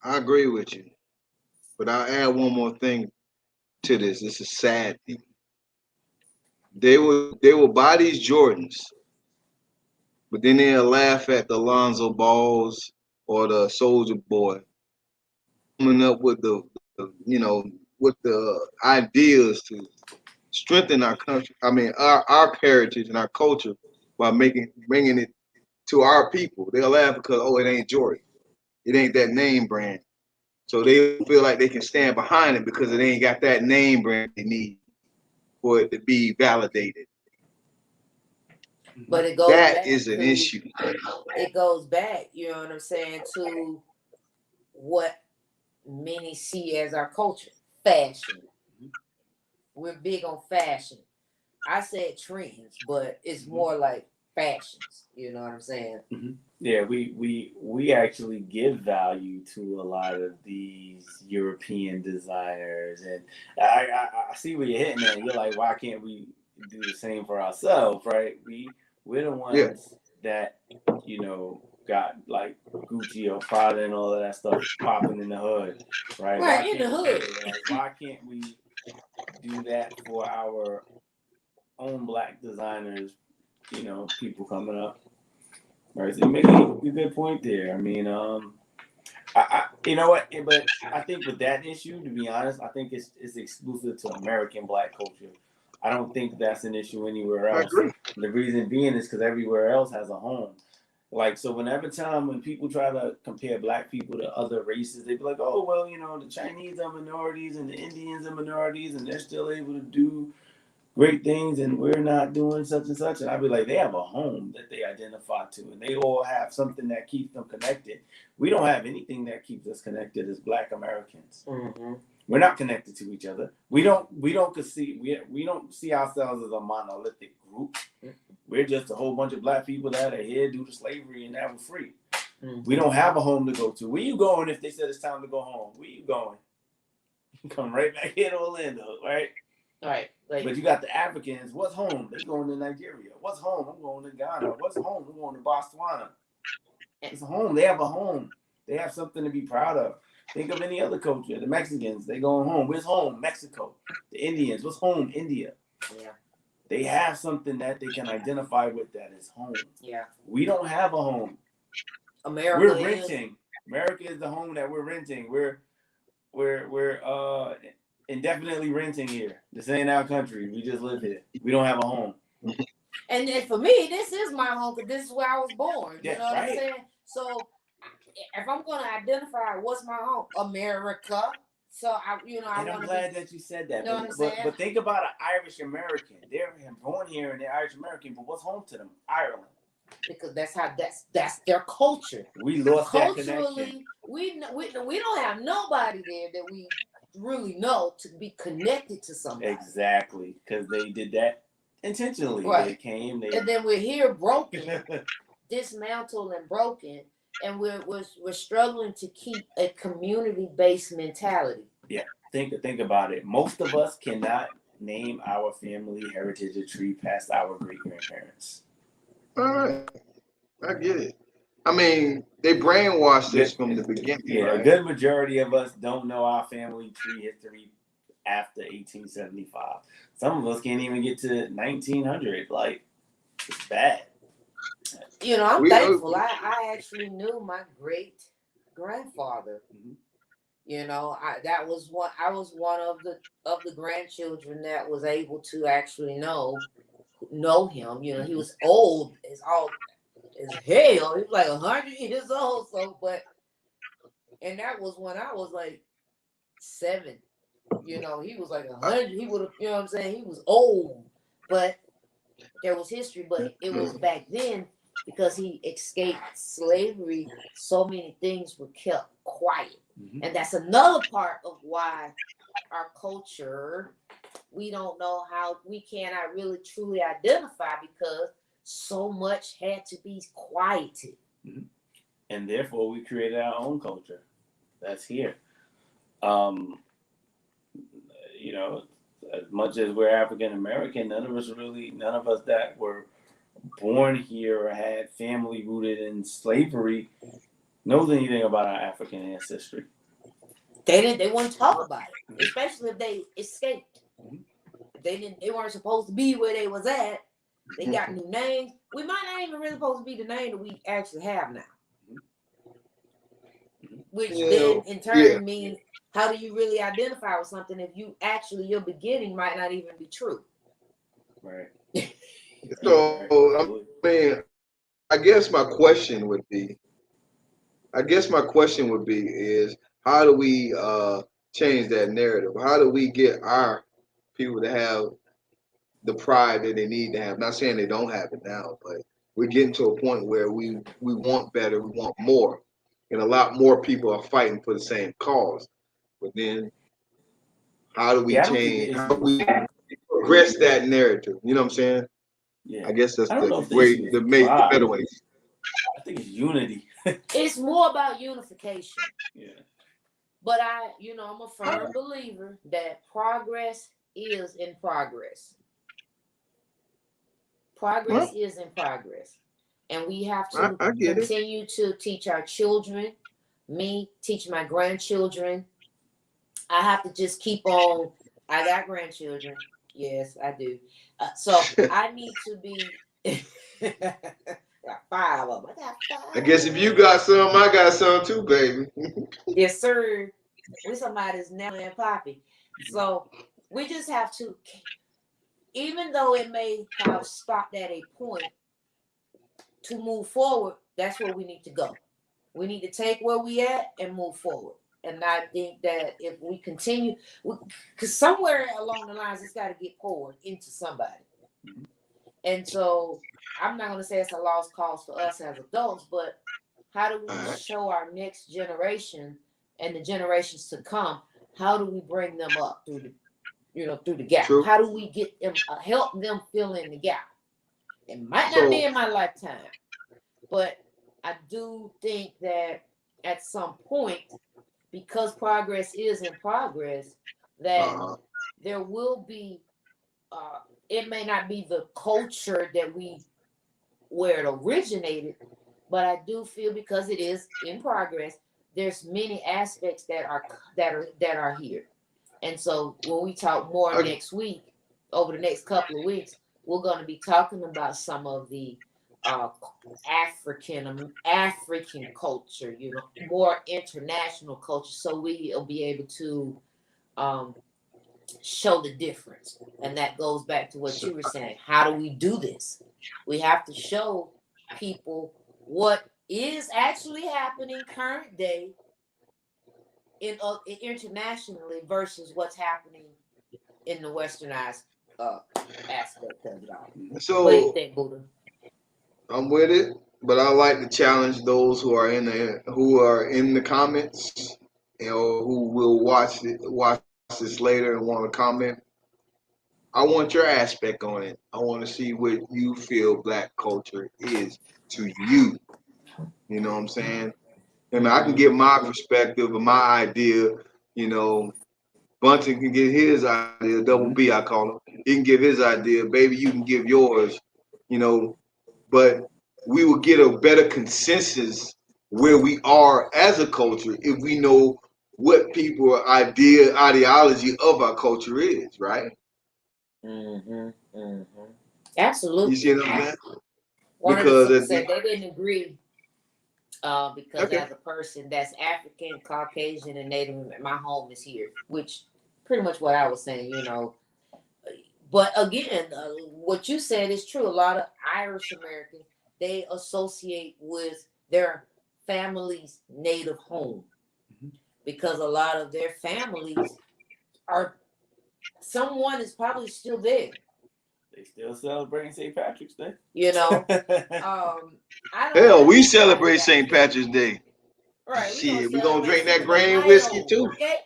I agree with you, but I'll add one more thing to this. It's a sad thing. They will buy these Jordans, but then they'll laugh at the Lonzo Balls or the Soldier Boy coming up with the ideas to strengthen our country. I mean, our heritage and our culture by bringing it to our people. They'll laugh because, it ain't Jordan. It ain't that name brand. So they feel like they can stand behind it because it ain't got that name brand they need for it to be validated. But it goes that is an issue. It goes back, you know what I'm saying, to what many see as our culture, fashion. We're big on fashion. I said trends, but it's more like fashions. You know what I'm saying? Yeah, we actually give value to a lot of these European designers, and I see where you're hitting at. You're like, why can't we do the same for ourselves, right? We're the ones that got like Gucci or Prada and all of that stuff popping in the hood, right? Right, in the hood. Why can't we do that for our own Black designers? People coming up, right? So you're making a good point there. I mean, you know what? But I think with that issue, to be honest, I think it's exclusive to American Black culture. I don't think that's an issue anywhere else. I agree. The reason being is because everywhere else has a home. Like, so when people try to compare Black people to other races, they be like, oh, well, the Chinese are minorities and the Indians are minorities and they're still able to do great things and we're not doing such and such. And I'd be like, they have a home that they identify to and they all have something that keeps them connected. We don't have anything that keeps us connected as Black Americans. Mm-hmm. We're not connected to each other. We don't see ourselves as a monolithic group. We're just a whole bunch of Black people that are here due to slavery and now we're free. Mm-hmm. We don't have a home to go to. Where you going if they said it's time to go home? Where you going? You come right back here to Orlando, right? All right. But you got the Africans. What's home? They're going to Nigeria. What's home? I'm going to Ghana. What's home? I'm going to Botswana. It's home. They have a home. They have something to be proud of. Think of any other culture. The Mexicans, they going home. Where's home? Mexico. The Indians, what's home? India. Yeah. They have something that they can identify with that is home. Yeah. We don't have a home. We're renting. America is the home that we're renting. We're indefinitely renting here. This ain't our country. We just live here. We don't have a home. And then for me, this is my home because this is where I was born. You know what I'm saying? So if I'm going to identify what's my home, America. So I'm glad that you said that. You know what I'm saying? But think about an Irish American. They're born here and they're Irish American, but what's home to them? Ireland. Because that's their culture. We lost culturally, that connection. We don't have nobody there that we really know to be connected to somebody. Exactly, because they did that intentionally. Right. They came. And then we're here broken, dismantled and broken. And we're struggling to keep a community-based mentality. Yeah, think about it. Most of us cannot name our family heritage tree past our great-grandparents. All right, I get it. I mean, they brainwashed us from the beginning. Yeah, right? A good majority of us don't know our family tree history after 1875. Some of us can't even get to 1900. Like, it's bad. I'm thankful. I actually knew my great grandfather You know, I was one of the grandchildren that was able to actually know him. You know, he was old as hell. He was like 100 years old. So, and that was when I was like 7. You know, he was like 100. He would have, you know what I'm saying? He was old, but there was history. But it was back then because he escaped slavery. So many things were kept quiet, and that's another part of why our culture, we don't know how, we cannot really truly identify because so much had to be quieted. And therefore we created our own culture that's here. You know, as much as we're African American, none of us that were born here or had family rooted in slavery knows anything about our African ancestry. They wouldn't talk about it, especially if they escaped. They weren't supposed to be where they was at. They got new names. We might not even really supposed to be the name that we actually have now. Which then in turn means, how do you really identify with something if you actually, your beginning might not even be true? Right. So I mean, I guess my question would be is, how do we change that narrative? How do we get our people to have the pride that they need to have? Not saying they don't have it now, but we're getting to a point where we want better, we want more, and a lot more people are fighting for the same cause. But then, how do we change? How do we progress that narrative? You know what I'm saying? Yeah. I guess that's the better way. I think it's unity. It's more about unification. Yeah. But I'm a firm believer that progress is in progress. Progress is in progress. And we have to continue to teach our children, teach my grandchildren. I have to just keep on. I got grandchildren. Yes, I do. So I need to be. Got 5 of them. I got 5. I guess if you got some, I got some too, baby. Yes, sir. We somebody's Nelly and Poppy. So we just have to, even though it may have stopped at a point, to move forward, that's where we need to go. We need to take where we at and move forward. And I think that if we continue, because somewhere along the lines, it's got to get poured into somebody. And so I'm not going to say it's a lost cause for us as adults, but how do we show our next generation and the generations to come, how do we bring them up through the gap? True. How do we get them, help them fill in the gap? It might not be in my lifetime, but I do think that at some point, because progress is in progress, that there will be, it may not be the culture where it originated, but I do feel because it is in progress, there's many aspects that are here. And so when we talk more next week, over the next couple of weeks, we're going to be talking about some of the African culture, more international culture, so we'll be able to show the difference. And that goes back to what you were saying. How do we do this? We have to show people what is actually happening current day internationally versus what's happening in the westernized aspect of it all. So what do you think, Buddha? I'm with it, but I like to challenge those who are in the comments, who will watch this later and want to comment. I want your aspect on it. I want to see what you feel Black culture is to you. You know what I'm saying? And I can give my perspective and my idea. Buntin can give his idea. Double B, I call him. He can give his idea. Baby, you can give yours. But we will get a better consensus where we are as a culture if we know what people's ideology of our culture is, right? Absolutely. You see what I'm saying? One of the said they didn't agree Because as a person that's African, Caucasian, and Native, my home is here, which pretty much what I was saying, you know. But again, what you said is true. A lot of Irish Americans, they associate with their family's native home because a lot of their families are, someone is probably still there. They still celebrating St. Patrick's Day. You know, Hell, we celebrate St. Patrick's Day. Right. Shit, we're gonna drink that grain grain whiskey too. Okay.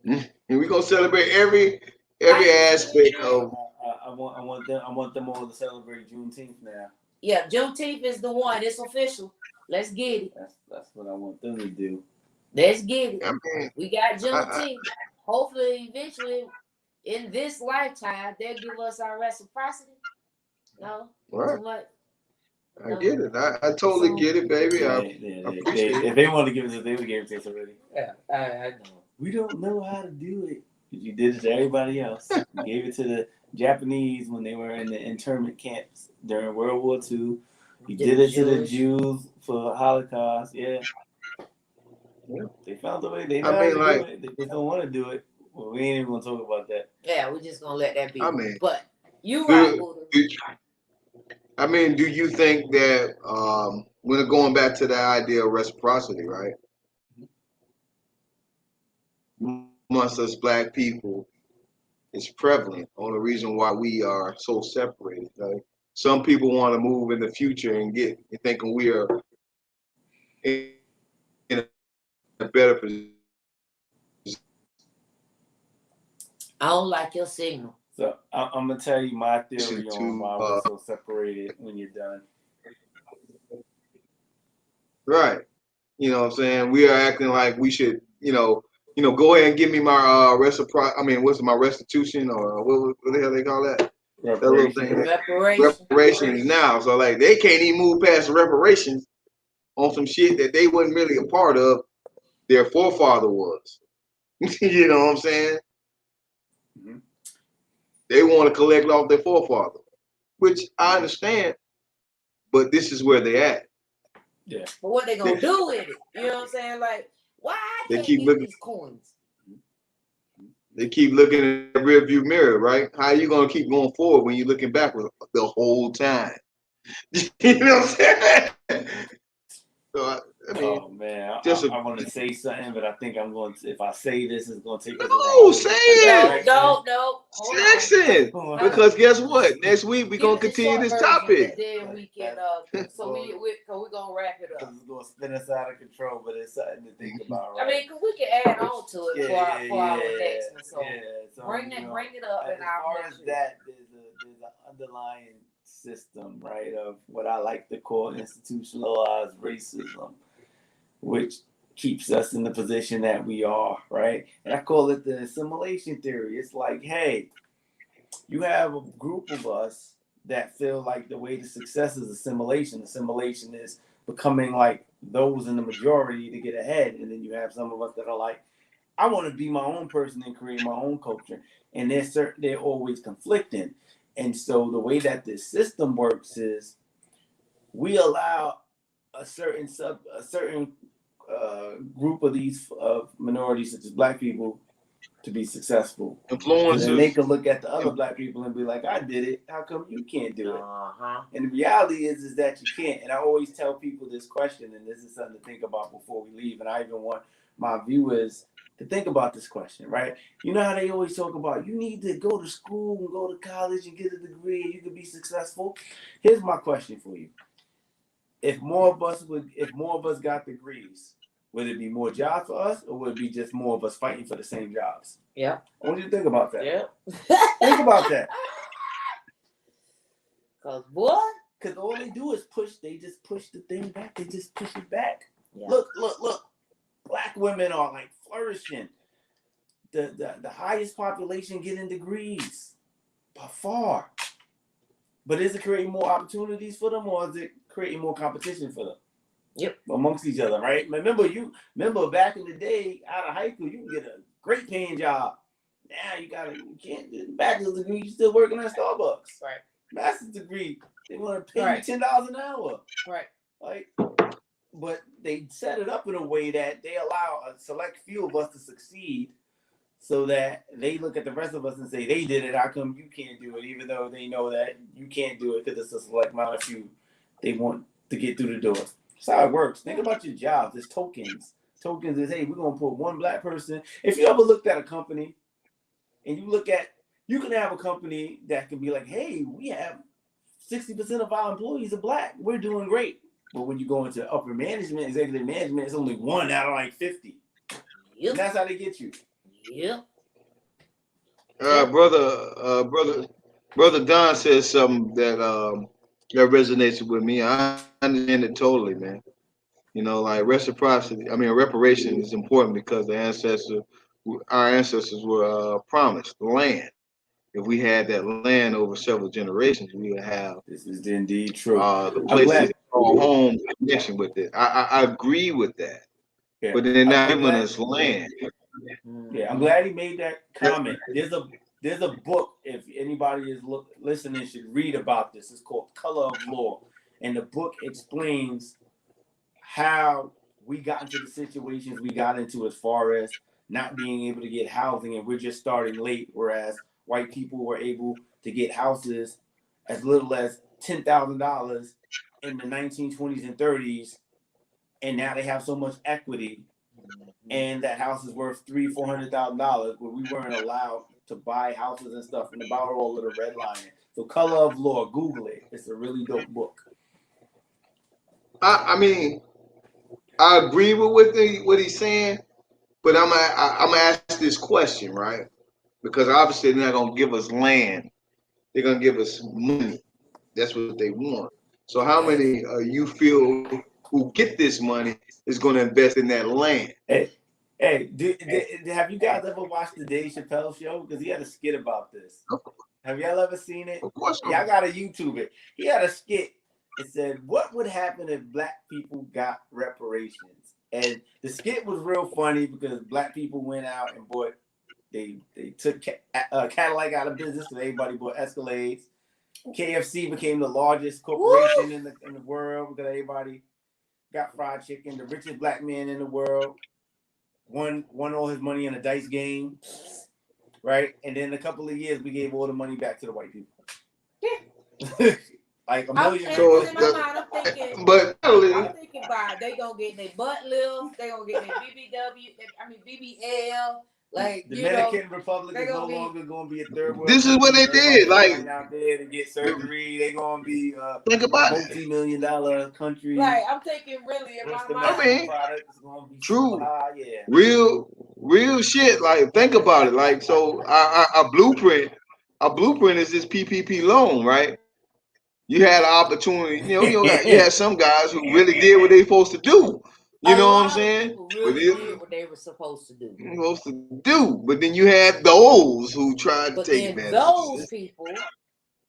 And we're gonna celebrate every aspect of. I want them all to celebrate Juneteenth now. Yeah, Juneteenth is the one. It's official. Let's get it. That's what I want them to do. Let's get it. I mean, We got Juneteenth. Hopefully, eventually, in this lifetime, they'll give us our reciprocity. No, right. Too much. I get it. I totally get it, baby. I appreciate it. If they want to give it to us, they would give it to us already. Yeah, I know. We don't know how to do it. You did it to everybody else. You gave it to the Japanese when they were in the internment camps during World War II. You did it to the Jews for Holocaust. Yeah. They found a way. They know how to do it. They just don't want to do it. Well, we ain't even going to talk about that. Yeah, we're just going to let that be. I mean, but you right, I mean, do you think that when going back to the idea of reciprocity, right? Amongst us black people, it's prevalent on the reason why we are so separated. Right? Some people want to move in the future and thinking we are in a better position. I don't like your signal. So I'm gonna tell you my theory on why we're so separated when you're done. Right. You know what I'm saying? We are acting like we should, go ahead and give me my what's my restitution or what the hell they call that? That little thing. Reparations now. So like they can't even move past reparations on some shit that they wasn't really a part of. Their forefather was. You know what I'm saying? Mm-hmm. They want to collect off their forefather, which I understand, but this is where they at. Yeah. But what they gonna do with it? You know what I'm saying? Like, why they can't keep get looking these coins? They keep looking in the rearview mirror, right? How are you gonna keep going forward when you're looking backwards the whole time? You know what I'm saying? So oh man, I want to say something, but I think I'm going to. If I say this, it's going to take. No, say it. No. Listen, because guess what? Next week we're gonna continue this topic. Then we can. So we're gonna wrap it up. It's going to spin us out of control, but it's something to think about. Right? I mean, cause we can add on to it for our next one. So bring it up, and I'll. As far as that, there's an underlying system, right, of what I like to call institutionalized racism, which keeps us in the position that we are, right? And I call it the assimilation theory. It's like, hey, you have a group of us that feel like the way to success is assimilation. Assimilation is becoming like those in the majority to get ahead. And then you have some of us that are like, I want to be my own person and create my own culture. And they're always conflicting. And so the way that this system works is we allow a certain group of these minorities, such as black people, to be successful. Influencers. And they can look at the other black people and be like, I did it. How come you can't do it? And the reality is that you can't. And I always tell people this question, and this is something to think about before we leave. And I even want my viewers to think about this question, right? You know how they always talk about you need to go to school and go to college and get a degree and you can be successful. Here's my question for you. If more of us got degrees, would it be more jobs for us or would it be just more of us fighting for the same jobs? Yeah. I want you to think about that. Yeah. Think about that. Cause what? Because all they do is they just push the thing back. They just push it back. Yeah. Look. Black women are like flourishing. The highest population getting degrees by far. But is it creating more opportunities for them or is it creating more competition for them? Yep. Amongst each other, right? Remember back in the day, out of high school, you can get a great paying job. Now you can't get a bachelor's degree, you're still working at Starbucks. Right. Master's degree, they want to pay you $10 an hour. Right. Like, but they set it up in a way that they allow a select few of us to succeed, so that they look at the rest of us and say they did it. How come you can't do it? Even though they know that you can't do it because it's a select amount of few they want to get through the door. That's how it works. Think about your jobs. There's tokens. Tokens is, hey, we're gonna put one black person. If you ever looked at a company and you can have a company that can be like, hey, we have 60% of our employees are black. We're doing great. But when you go into upper management, executive management, it's only 1 out of like 50. Yep. And that's how they get you. Yep. Brother Don says something that that resonates with me. I understand it totally, man. You know, like reciprocity. I mean, reparation is important because our ancestors were promised land. If we had that land over several generations, we would have. This is indeed true. The places called home connection with it. I agree with that. Yeah. But they're not giving us land. Yeah, I'm glad he made that comment. There's a book, if anybody is listening should read about this. It's called Color of Law. And the book explains how we got into the situations we got into as far as not being able to get housing, and we're just starting late, whereas white people were able to get houses as little as $10,000 in the 1920s and 30s, and now they have so much equity, and that house is worth $300,000-$400,000, where we weren't allowed to buy houses and stuff, and about all of the redlining. So Color of Law, Google it. It's a really dope book. I mean, I agree with what he's saying, but I'm gonna ask this question, right? Because obviously they're not gonna give us land; they're gonna give us money. That's what they want. So how many you feel who get this money is going to invest in that land? Hey, have you guys ever watched the Dave Chappelle show? Because he had a skit about this. Have y'all ever seen it? Of course. Y'all gotta YouTube it. He had a skit. It said, "What would happen if black people got reparations?" And the skit was real funny because black people went out and bought. They took Cadillac out of business, so everybody bought Escalades. KFC became the largest corporation in the world because everybody got fried chicken. The richest black man in the world won all his money in a dice game, right? And then a couple of years, we gave all the money back to the white people. Yeah. Like $1 million. I'm thinking about they gonna get their butt lifts, they gonna get their BBL. Like the Dominican Republic is no longer going to be a third world. This is what they did. Like out there to get surgery, they're going to be think about multi-million-dollar country. Like I'm thinking, really, if product is going to be true, yeah. real shit. Like think about it. Like so, our blueprint is this PPP loan, right? You had an opportunity. You had some guys who really did what they supposed to do. You know what I'm saying? Really did what they were supposed to do. But then you had those who tried to take advantage. Those people.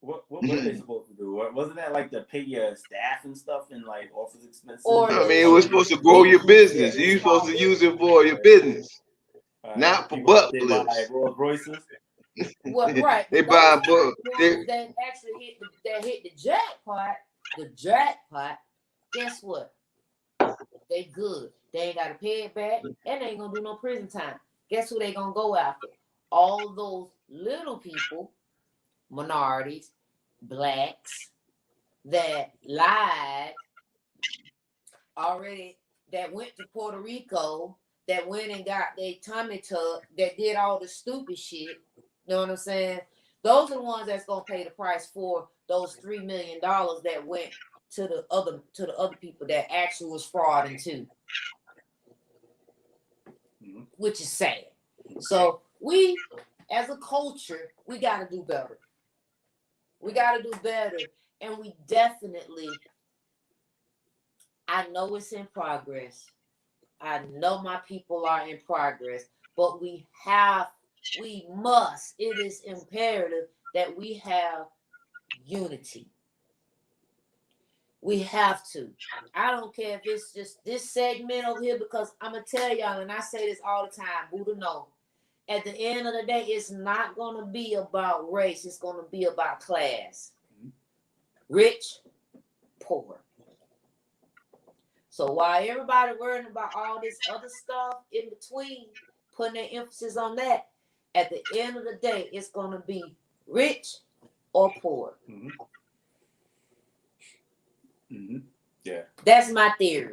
What were they supposed to do? Wasn't that like to pay your staff and stuff and like office expenses? It was supposed to grow your business. You were supposed to use it for your business, not for butt flips. Rolls Royces. Well, right. They buy books. That actually hit the jackpot. Guess what? They good. They ain't got to pay it back, and they ain't gonna do no prison time. Guess who they gonna go after? All those little people, minorities, blacks that lied already, that went to Puerto Rico, that went and got their tummy tucked, that did all the stupid shit. You know what I'm saying? Those are the ones that's gonna pay the price for those $3 million that went to the other people that actually was frauding too, which is sad. So we, as a culture, we got to do better. And we definitely, I know it's in progress. I know my people are in progress, but it is imperative that we have unity. We have to. I don't care if it's just this segment over here, because I'm going to tell y'all, and I say this all the time, Buddha know. At the end of the day, it's not going to be about race. It's going to be about class. Rich, poor. So while everybody worrying about all this other stuff in between, putting their emphasis on that, at the end of the day, it's going to be rich or poor. Mm-hmm. Mm-hmm. Yeah. That's my theory.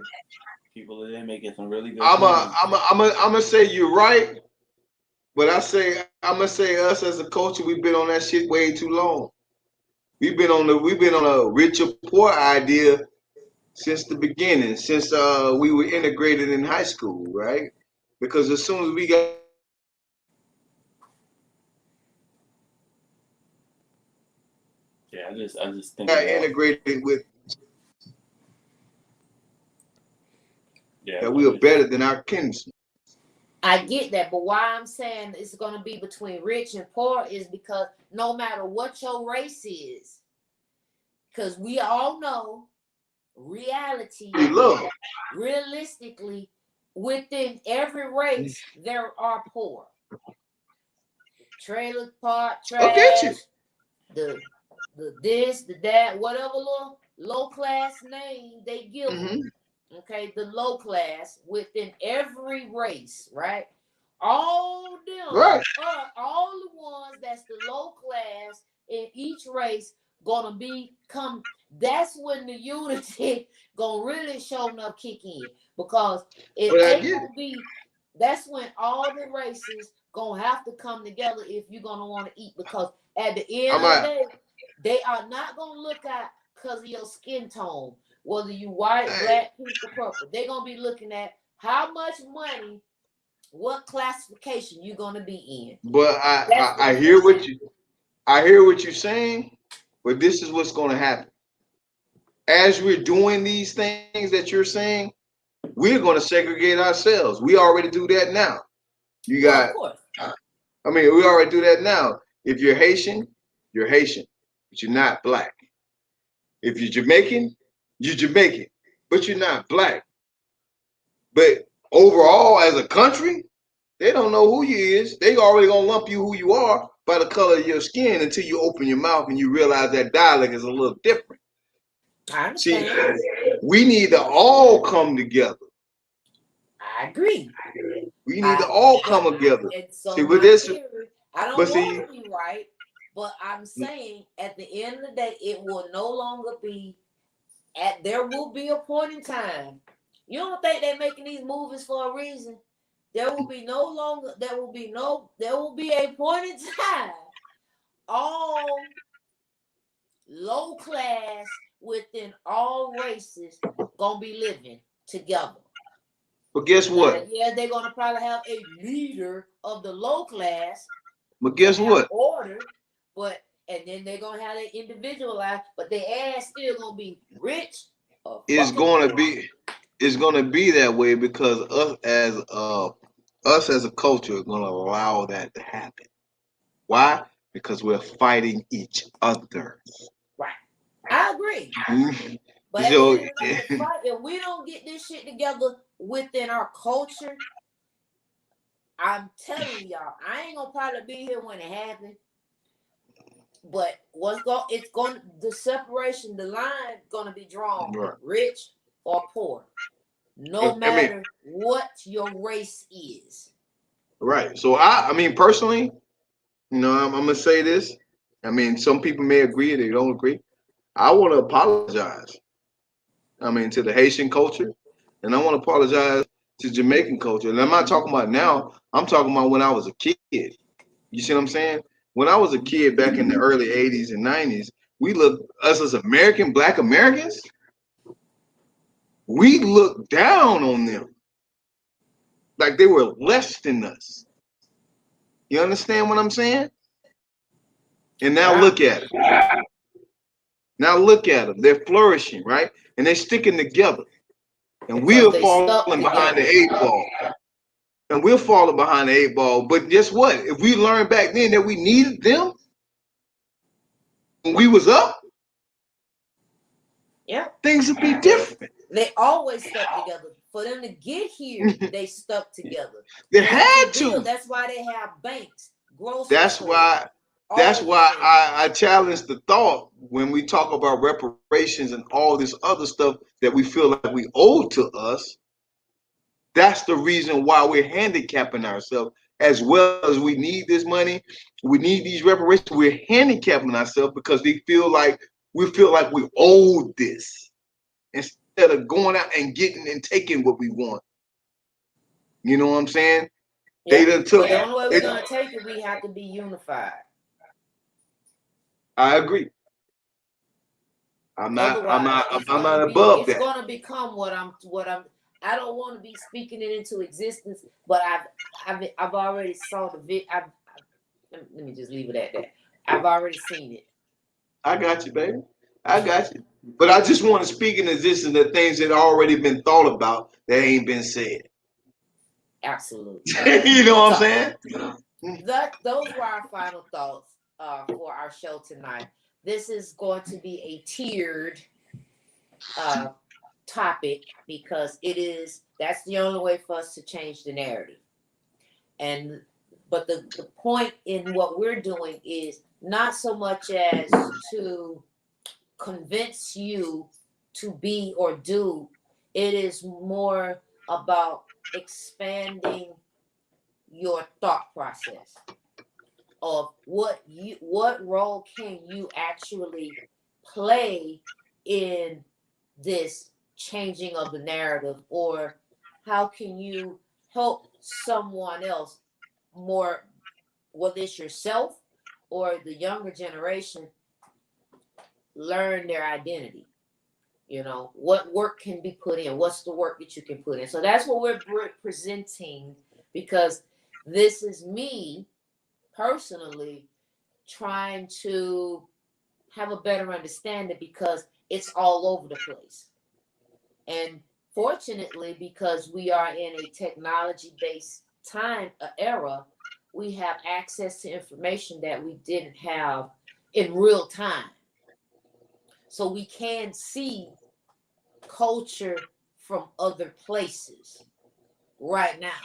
People are there making some really good I'm points. gonna say you're right, but I'm gonna say us as a culture, we've been on that shit way too long. We've been on a richer poor idea since the beginning, since we were integrated in high school, right? Because as soon as we got I just think integrated with yeah, that we are better than our kinsmen. I get that, but why I'm saying it's going to be between rich and poor is because no matter what your race is, because we all know reality, realistically, within every race, there are poor. Trailer park, trash, the this, the that, whatever little low class name they give them. Okay, the low class within every race, right? All them, all the ones that's the low class in each race gonna become. That's when the unity gonna really show enough kick in, because it ain't gonna be. That's when all the races gonna have to come together if you're gonna want to eat, because at the end of the day, they are not gonna look at because of your skin tone. Whether you white, black, pink, or purple, they're gonna be looking at how much money, what classification you're gonna be in. But I hear what you're saying, but this is what's gonna happen. As we're doing these things that you're saying, we're gonna segregate ourselves. We already do that now. You got, we already do that now. If you're Haitian, but you're not black. If you're Jamaican, but you're not black. But overall, as a country, they don't know who you is. They already gonna lump you who you are by the color of your skin until you open your mouth and you realize that dialect is a little different. See, we need to all come together. I agree. We need to all come together. So see, with this, I don't want to be right, but I'm saying at the end of the day, it will no longer be. There will be a point in time. You don't think they're making these movies for a reason? There will be a point in time. All low class within all races gonna be living together. But guess what? Yeah, they're gonna probably have a leader of the low class. But guess what? Order, and then they're gonna have their individual life, but their ass still gonna be rich. It's gonna be that way because us as a culture are gonna allow that to happen. Why? Because we're fighting each other. Right. I agree. But if we don't get this shit together within our culture, I'm telling y'all, I ain't gonna probably be here when it happens. But the separation, the line gonna be drawn, rich or poor, no matter what your race is. Right. So I personally, I'm gonna say this. Some people may agree, they don't agree. I want to apologize. To the Haitian culture, and I want to apologize to Jamaican culture. And I'm not talking about now. I'm talking about when I was a kid. You see what I'm saying? When I was a kid back in the early 80s and 90s, us as Black Americans, we looked down on them like they were less than us. You understand what I'm saying? And now look at them. Now look at them. They're flourishing, right? And they're sticking together. And we're falling behind the 8 ball. And we're falling behind the 8 ball. But guess what? If we learned back then that we needed them when we was up, things would be different. They always stuck together. For them to get here, they stuck together. They had to. That's why they have banks. That's why That's why I challenge the thought when we talk about reparations and all this other stuff that we feel like we owe to us. That's the reason why we're handicapping ourselves, as well as we need this money. We need these reparations. We're handicapping ourselves because we feel like we owe this instead of going out and getting and taking what we want. You know what I'm saying? Yeah. They done took. But the only way we're gonna take it, we have to be unified. I agree. I'm not above that. It's gonna become what I'm. I don't want to be speaking it into existence, but I've already saw the let me just leave it at that. I've already seen it. I got you, baby. I got you. But I just want to speak in existence the things that already been thought about that ain't been said. Absolutely. You know what I'm saying? Those were our final thoughts for our show tonight. This is going to be a tiered topic because that's the only way for us to change the narrative. But the point in what we're doing is not so much as to convince you to be or do. It is more about expanding your thought process of what role can you actually play in this changing of the narrative, or how can you help someone else, more whether it's yourself or the younger generation, learn their identity. You know, what work can be put in, what's the work that you can put in. So that's what we're presenting, because this is me personally trying to have a better understanding, because it's all over the place. And fortunately, because we are in a technology-based era, we have access to information that we didn't have in real time. So we can see culture from other places right now.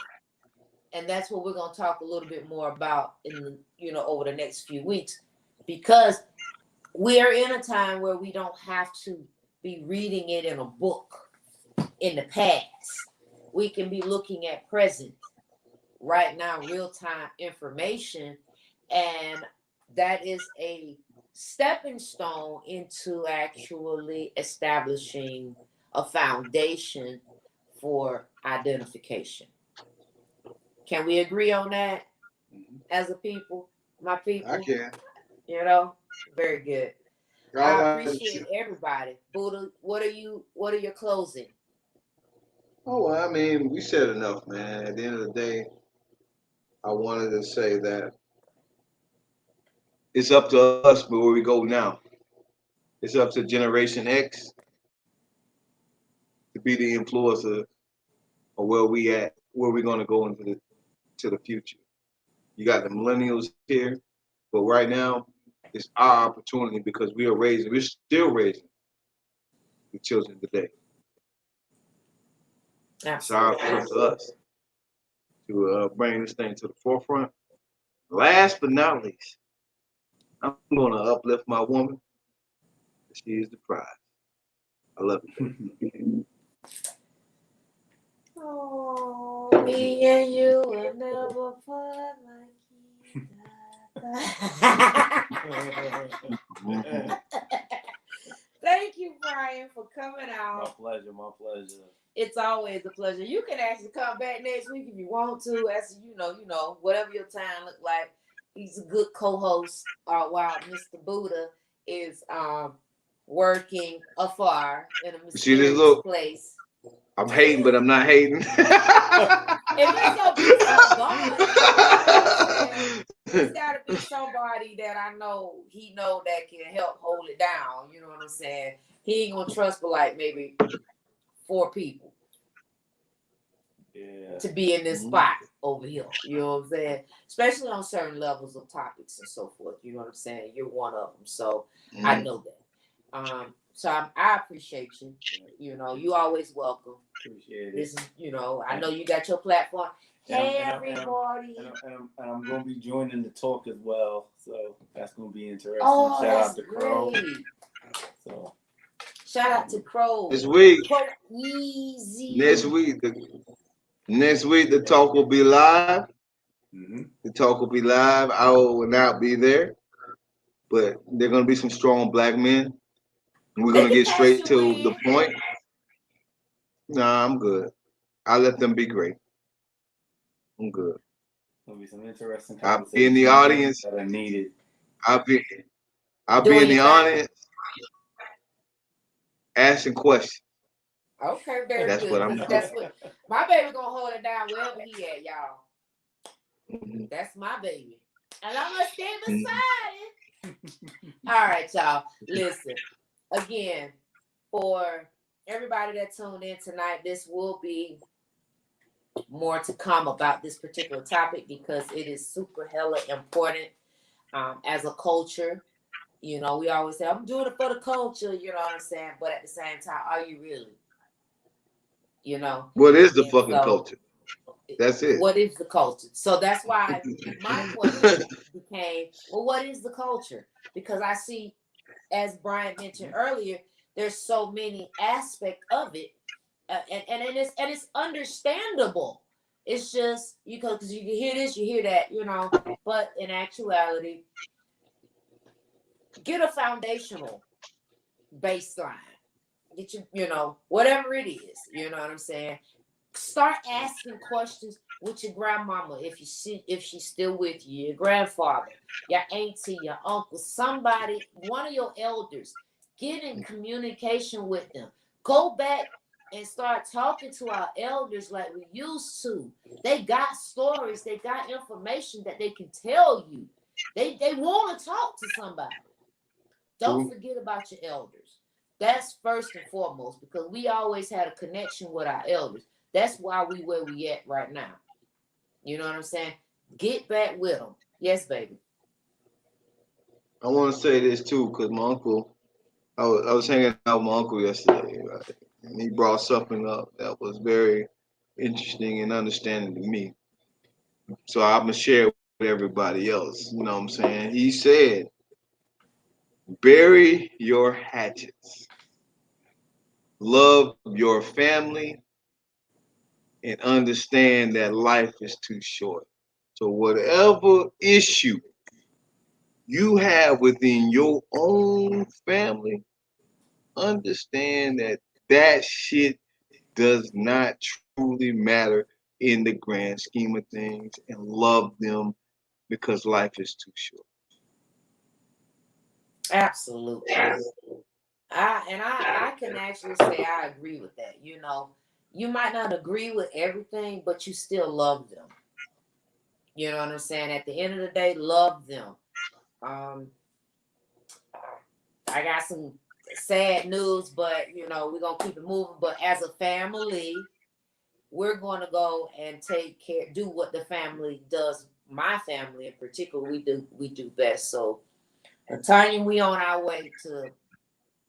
And that's what we're going to talk a little bit more about over the next few weeks, because we're in a time where we don't have to be reading it in a book in the past. We can be looking at present right now, real-time information, and that is a stepping stone into actually establishing a foundation for identification. Can we agree on that as a people, my people? I can. Very good. I appreciate everybody. Buddha, what are your closing? Oh, well, I mean, we said enough, man. At the end of the day, I wanted to say that it's up to us where we go now. It's up to Generation X to be the influencer of where we're going to go into the future. You got the millennials here, but right now it's our opportunity, because we're still raising the children today. Absolutely. It's our to us to bring this thing to the forefront. Last but not least, I'm going to uplift my woman. She is the prize. I love you. Oh, me and you will never part like Thank you, Brian, for coming out. My pleasure. It's always a pleasure. You can actually come back next week if you want to. As you know, whatever your time look like. He's a good co-host. While Mr. Buddha is working afar in a mysterious place. I'm hating, but I'm not hating. If it's gonna be somebody, it's gotta be somebody that I know that can help hold it down. You know what I'm saying? He ain't gonna trust but like maybe 4 people. Yeah. To be in this spot over here. You know what I'm saying? Especially on certain levels of topics and so forth. You know what I'm saying? You're one of them. So I know that. So I appreciate you. You always welcome. Appreciate it. This is, I know you got your platform. Hey, everybody. And I'm going to be joining the talk as well. So that's going to be interesting. Oh, Shout out to Crow. So shout out to Crow. This week. Crow easy. Next week, the talk will be live. Mm-hmm. The talk will be live. I will not be there, but there are going to be some strong black men. We're going to get straight to the point. Nah, I'm good. I'll let them be great. I'm good. There'll be some interesting I'll be in the audience. That are needed. I'll be in the audience asking questions. Okay, very That's good. what I'm doing. That's what my baby gonna hold it down wherever he at, y'all. Mm-hmm. That's my baby. And I'm gonna stay beside it. All right, y'all. Listen, again, for everybody that tuned in tonight, this will be more to come about this particular topic because it is super hella important as a culture. You know, we always say, I'm doing it for the culture, you know what I'm saying? But at the same time, are you really? You know? What is the fucking culture? That's it. What is the culture? So that's why my question became, well, what is the culture? Because I see, as Bryant mentioned earlier, there's so many aspects of it. And it's understandable. It's just, because you can hear this, you hear that, you know. But in actuality, get a foundational baseline. Get you know, whatever it is, you know what I'm saying? Start asking questions with your grandmama if she's still with you, your grandfather, your auntie, your uncle, somebody, one of your elders. Get in communication with them. Go back and start talking to our elders like we used to. They got stories, they got information that they can tell you. They want to talk to somebody. Don't forget about your elders. That's first and foremost, because we always had a connection with our elders. That's why we where we at right now. You know what I'm saying? Get back with them. Yes, baby. I want to say this too, because my uncle, I was hanging out with my uncle yesterday, right? And he brought something up that was very interesting and understanding to me. So I'm going to share it with everybody else. You know what I'm saying? He said, bury your hatchets. Love your family and understand that life is too short. So whatever issue you have within your own family, understand that shit does not truly matter in the grand scheme of things, and love them because life is too short. Absolutely. I can actually say I agree with that. You know, you might not agree with everything, but you still love them. You know what I'm saying? At the end of the day, love them. I got some sad news, but you know, we're gonna keep it moving. But as a family, we're gonna go and take care, do what the family does. My family in particular, we do best. So, Tanya, we on our way to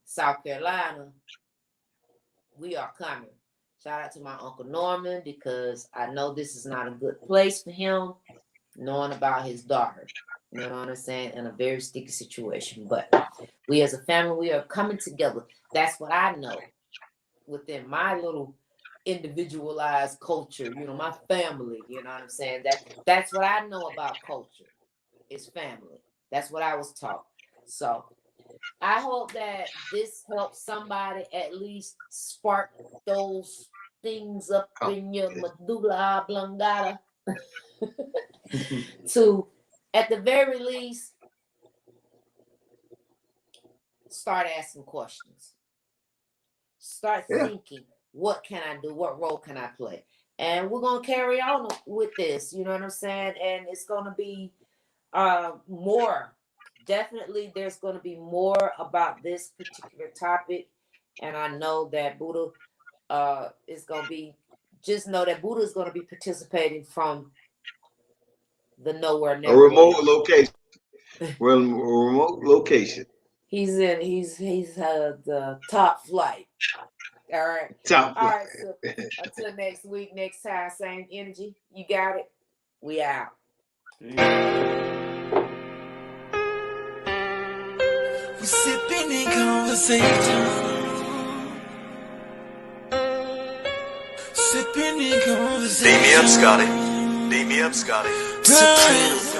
South Carolina. We are coming. Shout out to my Uncle Norman, because I know this is not a good place for him, knowing about his daughter. You know what I'm saying? In a very sticky situation. But we as a family, we are coming together. That's what I know within my little individualized culture, you know, my family, you know what I'm saying? That's what I know about culture. It's family. That's what I was taught. So I hope that this helps somebody at least spark those things up in your medulla oblongata to, at the very least, start asking questions. Start thinking, what can I do? What role can I play? And we're going to carry on with this, you know what I'm saying? And it's going to be more. Definitely, there's going to be more about this particular topic. And I know that Buddha is going to be, just know that Buddha is going to be participating from the nowhere never. A remote location. We're in a remote location. He's the top flight. All right. Top All right. So until next week, next time, same energy. You got it. We out. We sipping in conversation. Sipping in conversation. Beat me up, Scotty. Beat me up, Scotty. Supreme.